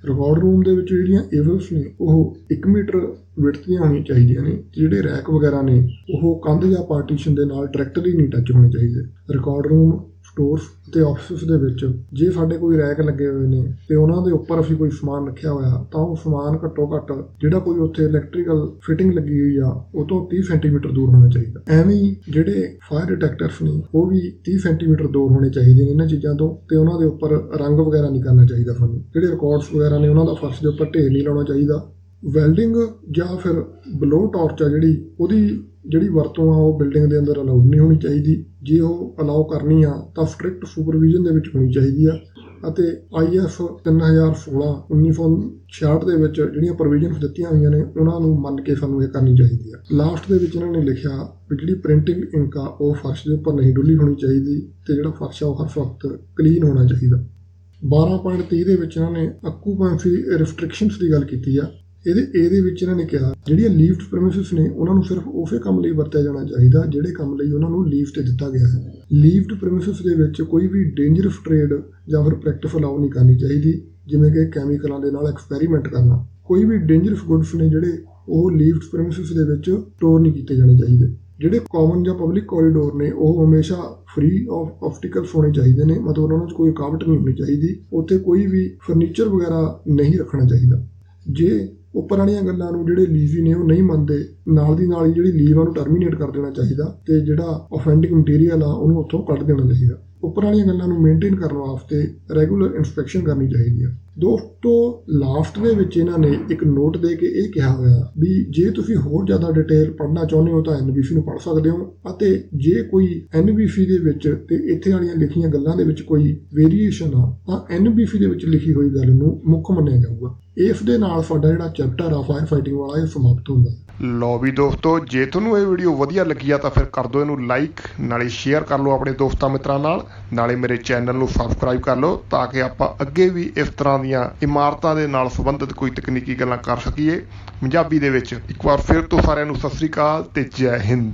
ਰਿਕਾਰਡ ਰੂਮ ਦੇ ਵਿੱਚ ਜਿਹੜੀਆਂ ਏਵਲਸ ਨੇ ਉਹ 1 ਮੀਟਰ ਵਿਡਥ ਦੀਆਂ ਹੋਣੀਆਂ ਚਾਹੀਦੀਆਂ ਨੇ। ਜਿਹੜੇ ਰੈਕ ਵਗੈਰਾ ਨੇ ਉਹ ਕੰਧ ਜਾਂ ਪਾਰਟੀਸ਼ਨ ਦੇ ਨਾਲ ਡਾਇਰੈਕਟਲੀ ਨਹੀਂ ਟੱਚ ਹੋਣੇ ਚਾਹੀਦੇ। ਰਿਕਾਰਡ ਰੂਮ, ਸਟੋਰਸ ਅਤੇ ਆਫਿਸਿਸ ਦੇ ਵਿੱਚ ਜੇ ਸਾਡੇ ਕੋਈ ਰੈਕ ਲੱਗੇ ਹੋਏ ਨੇ ਤੇ ਉਹਨਾਂ ਦੇ ਉੱਪਰ ਅਸੀਂ ਕੋਈ ਸਮਾਨ ਰੱਖਿਆ ਹੋਇਆ ਤਾਂ ਉਹ ਸਮਾਨ ਘੱਟੋ ਘੱਟ ਜਿਹੜਾ ਕੋਈ ਉੱਥੇ ਇਲੈਕਟ੍ਰੀਕਲ ਫਿਟਿੰਗ ਲੱਗੀ ਹੋਈ ਆ ਉਹ ਤੋਂ 30 ਸੈਂਟੀਮੀਟਰ ਦੂਰ ਹੋਣਾ ਚਾਹੀਦਾ। ਐਵੇਂ ਹੀ ਜਿਹੜੇ ਫਾਇਰ ਡਿਟੈਕਟਰਸ ਨੇ ਉਹ ਵੀ 30 ਸੈਂਟੀਮੀਟਰ ਦੂਰ ਹੋਣੇ ਚਾਹੀਦੇ ਨੇ ਇਹਨਾਂ ਚੀਜ਼ਾਂ ਤੋਂ ਤੇ ਉਹਨਾਂ ਦੇ ਉੱਪਰ ਰੰਗ ਵਗੈਰਾ ਨਹੀਂ ਕਰਨਾ ਚਾਹੀਦਾ ਸਾਨੂੰ। ਜਿਹੜੇ ਰਿਕਾਰਡਸ ਵਗੈਰਾ ਨੇ ਉਹਨਾਂ ਦਾ ਫਰਸ਼ ਦੇ ਉੱਪਰ ਢੇਰ ਨਹੀਂ ਲਾਉਣਾ ਚਾਹੀਦਾ। ਵੈਲਡਿੰਗ ਜਾਂ ਫਿਰ ਬਲੋ ਟਾਰਚ ਆ ਉਹਦੀ ਜਿਹੜੀ ਵਰਤੋਂ ਆ ਉਹ ਬਿਲਡਿੰਗ ਦੇ ਅੰਦਰ ਅਲਾਉਡ ਨਹੀਂ ਹੋਣੀ ਚਾਹੀਦੀ। ਜੇ ਉਹ ਅਲਾਉ ਕਰਨੀ ਆ ਤਾਂ ਸਟ੍ਰਿਕਟ ਸੁਪਰਵਿਜ਼ਨ ਦੇ ਵਿੱਚ ਹੋਣੀ ਚਾਹੀਦੀ ਆ ਅਤੇ IS 3016/1966 ਦੇ ਵਿੱਚ ਜਿਹੜੀਆਂ ਪ੍ਰੋਵੀਜ਼ਨਸ ਦਿੱਤੀਆਂ ਹੋਈਆਂ ਨੇ ਉਹਨਾਂ ਨੂੰ ਮੰਨ ਕੇ ਸਾਨੂੰ ਇਹ ਕਰਨੀ ਚਾਹੀਦੀ ਆ। ਲਾਸਟ ਦੇ ਵਿੱਚ ਇਹਨਾਂ ਨੇ ਲਿਖਿਆ ਵੀ ਜਿਹੜੀ ਪ੍ਰਿੰਟਿੰਗ ਇੰਕ ਆ ਉਹ ਫਰਸ਼ ਦੇ ਉੱਪਰ ਨਹੀਂ ਡੁੱਲੀ ਹੋਣੀ ਚਾਹੀਦੀ ਤੇ ਜਿਹੜਾ ਫਰਸ਼ ਆ ਉਹ ਹਰ ਵਕਤ ਕਲੀਨ ਹੋਣਾ ਚਾਹੀਦਾ। 12.30 ਦੇ ਵਿੱਚ ਇਹਨਾਂ ਨੇ ਆਕੂਪੈਂਸੀ ਰਿਸਟ੍ਰਿਕਸ਼ਨਸ ਦੀ ਗੱਲ ਕੀਤੀ ਆ। ਇਹਦੇ ਵਿੱਚ ਇਹਨਾਂ ਨੇ ਕਿਹਾ ਜਿਹੜੀਆਂ ਲੀਵਡ ਪ੍ਰੈਮਿਸਿਸ ਨੇ ਉਹਨਾਂ ਨੂੰ ਸਿਰਫ ਉਸੇ ਕੰਮ ਲਈ ਵਰਤਿਆ ਜਾਣਾ ਚਾਹੀਦਾ ਜਿਹੜੇ ਕੰਮ ਲਈ ਉਹਨਾਂ ਨੂੰ ਲੀਵ ਤੇ ਦਿੱਤਾ ਗਿਆ ਹੈ। ਲੀਵਡ ਪ੍ਰੈਮਿਸਿਸ ਦੇ ਵਿੱਚ ਕੋਈ ਵੀ ਡੇਂਜਰਸ ਟ੍ਰੇਡ ਜਾਂ ਫਿਰ ਪ੍ਰੈਕਟਿਸ ਅਲਾਉ ਨਹੀਂ ਕਰਨੀ ਚਾਹੀਦੀ, ਜਿਵੇਂ ਕਿ ਕੈਮੀਕਲਾਂ ਦੇ ਨਾਲ ਐਕਸਪੈਰੀਮੈਂਟ ਕਰਨਾ। ਕੋਈ ਵੀ ਡੇਂਜਰਸ ਗੁੱਡਸ ਨੇ ਜਿਹੜੇ ਉਹ ਲੀਵਡ ਪ੍ਰੈਮਿਸਿਸ ਦੇ ਵਿੱਚ ਸਟੋਰ ਨਹੀਂ ਕੀਤੇ ਜਾਣੇ ਚਾਹੀਦੇ। ਜਿਹੜੇ ਕਾਮਨ ਜਾਂ ਪਬਲਿਕ ਕੋਰੀਡੋਰ ਨੇ ਉਹ ਹਮੇਸ਼ਾ ਫ੍ਰੀ ਆਫ ਆਬਸਟੀਕਲਸ ਹੋਣੇ ਚਾਹੀਦੇ ਨੇ, ਮਤਲਬ ਉਹਨਾਂ ਵਿੱਚ ਕੋਈ ਰੁਕਾਵਟ ਨਹੀਂ ਹੋਣੀ ਚਾਹੀਦੀ। ਉੱਥੇ ਕੋਈ ਵੀ ਫਰਨੀਚਰ ਵਗੈਰਾ ਨਹੀਂ ਰੱਖਣਾ ਚਾਹੀਦਾ। ਜੇ ਉੱਪਰ ਵਾਲੀਆਂ ਗੱਲਾਂ ਨੂੰ ਜਿਹੜੇ ਲੀਵੀ ਨੇ ਉਹ ਨਹੀਂ ਮੰਨਦੇ ਨਾਲ ਦੀ ਨਾਲ ਹੀ ਜਿਹੜੀ ਲੀਵ ਆ ਉਹਨੂੰ ਟਰਮੀਨੇਟ ਕਰ ਦੇਣਾ ਚਾਹੀਦਾ ਤੇ ਜਿਹੜਾ ਆਫੈਂਡਿੰਗ ਮਟੀਰੀਅਲ ਆ ਉਹਨੂੰ ਉੱਥੋਂ ਕੱਢ ਦੇਣਾ ਚਾਹੀਦਾ। ਉੱਪਰ ਵਾਲੀਆਂ ਗੱਲਾਂ ਨੂੰ ਮੇਨਟੇਨ ਕਰਨ ਵਾਸਤੇ ਰੈਗੂਲਰ ਇਨਸਪੈਕਸ਼ਨ ਕਰਨੀ ਚਾਹੀਦੀ ਆ। ਦੋਸਤੋ ਲਾਸਟ ਦੇ ਵਿੱਚ ਇਹਨਾਂ ਨੇ ਇੱਕ ਨੋਟ ਦੇ ਕੇ ਇਹ ਕਿਹਾ ਹੋਇਆ ਵੀ ਜੇ ਤੁਸੀਂ ਹੋਰ ਜ਼ਿਆਦਾ ਡਿਟੇਲ ਪੜ੍ਹਨਾ ਚਾਹੁੰਦੇ ਹੋ ਤਾਂ NBC ਨੂੰ ਪੜ੍ਹ ਸਕਦੇ ਹੋ ਅਤੇ ਜੇ ਕੋਈ NBC ਦੇ ਵਿੱਚ ਤੇ ਇੱਥੇ ਵਾਲੀਆਂ ਲਿਖੀਆਂ ਗੱਲਾਂ ਦੇ ਵਿੱਚ ਕੋਈ ਵੇਰੀਏਸ਼ਨ ਆ ਤਾਂ NBC ਦੇ ਵਿੱਚ ਲਿਖੀ ਹੋਈ ਗੱਲ ਨੂੰ ਮੁੱਖ ਮੰਨਿਆ ਜਾਊਗਾ। ਇਸ ਦੇ ਨਾਲ ਸਾਡਾ ਜਿਹੜਾ ਚੈਪਟਰ ਆ ਫਾਇਰ ਫਾਈਟਿੰਗ ਵਾਲਾ ਇਹ ਸਮਾਪਤ ਹੁੰਦਾ। ਲਓ ਵੀ ਦੋਸਤੋ, ਜੇ ਤੁਹਾਨੂੰ ਇਹ ਵੀਡੀਓ ਵਧੀਆ ਲੱਗੀ ਆ ਤਾਂ ਫਿਰ ਕਰ ਦਿਓ ਇਹਨੂੰ ਲਾਈਕ, ਨਾਲੇ ਸ਼ੇਅਰ ਕਰ ਲਓ ਆਪਣੇ ਦੋਸਤਾਂ ਮਿੱਤਰਾਂ ਨਾਲ, ਨਾਲੇ ਮੇਰੇ ਚੈਨਲ ਨੂੰ ਸਬਸਕ੍ਰਾਈਬ ਕਰ ਲਓ ਤਾਂ ਕਿ ਆਪਾਂ ਅੱਗੇ ਵੀ ਇਸ ਤਰ੍ਹਾਂ ਦੀਆਂ ਇਮਾਰਤਾਂ ਦੇ ਨਾਲ ਸੰਬੰਧਿਤ ਕੋਈ ਤਕਨੀਕੀ ਗੱਲਾਂ ਕਰ ਸਕੀਏ ਪੰਜਾਬੀ ਦੇ ਵਿੱਚ। ਇੱਕ ਵਾਰ ਫਿਰ ਤੋਂ ਸਾਰਿਆਂ ਨੂੰ ਸਤਿ ਸ੍ਰੀ ਅਕਾਲ ਤੇ ਜੈ ਹਿੰਦ।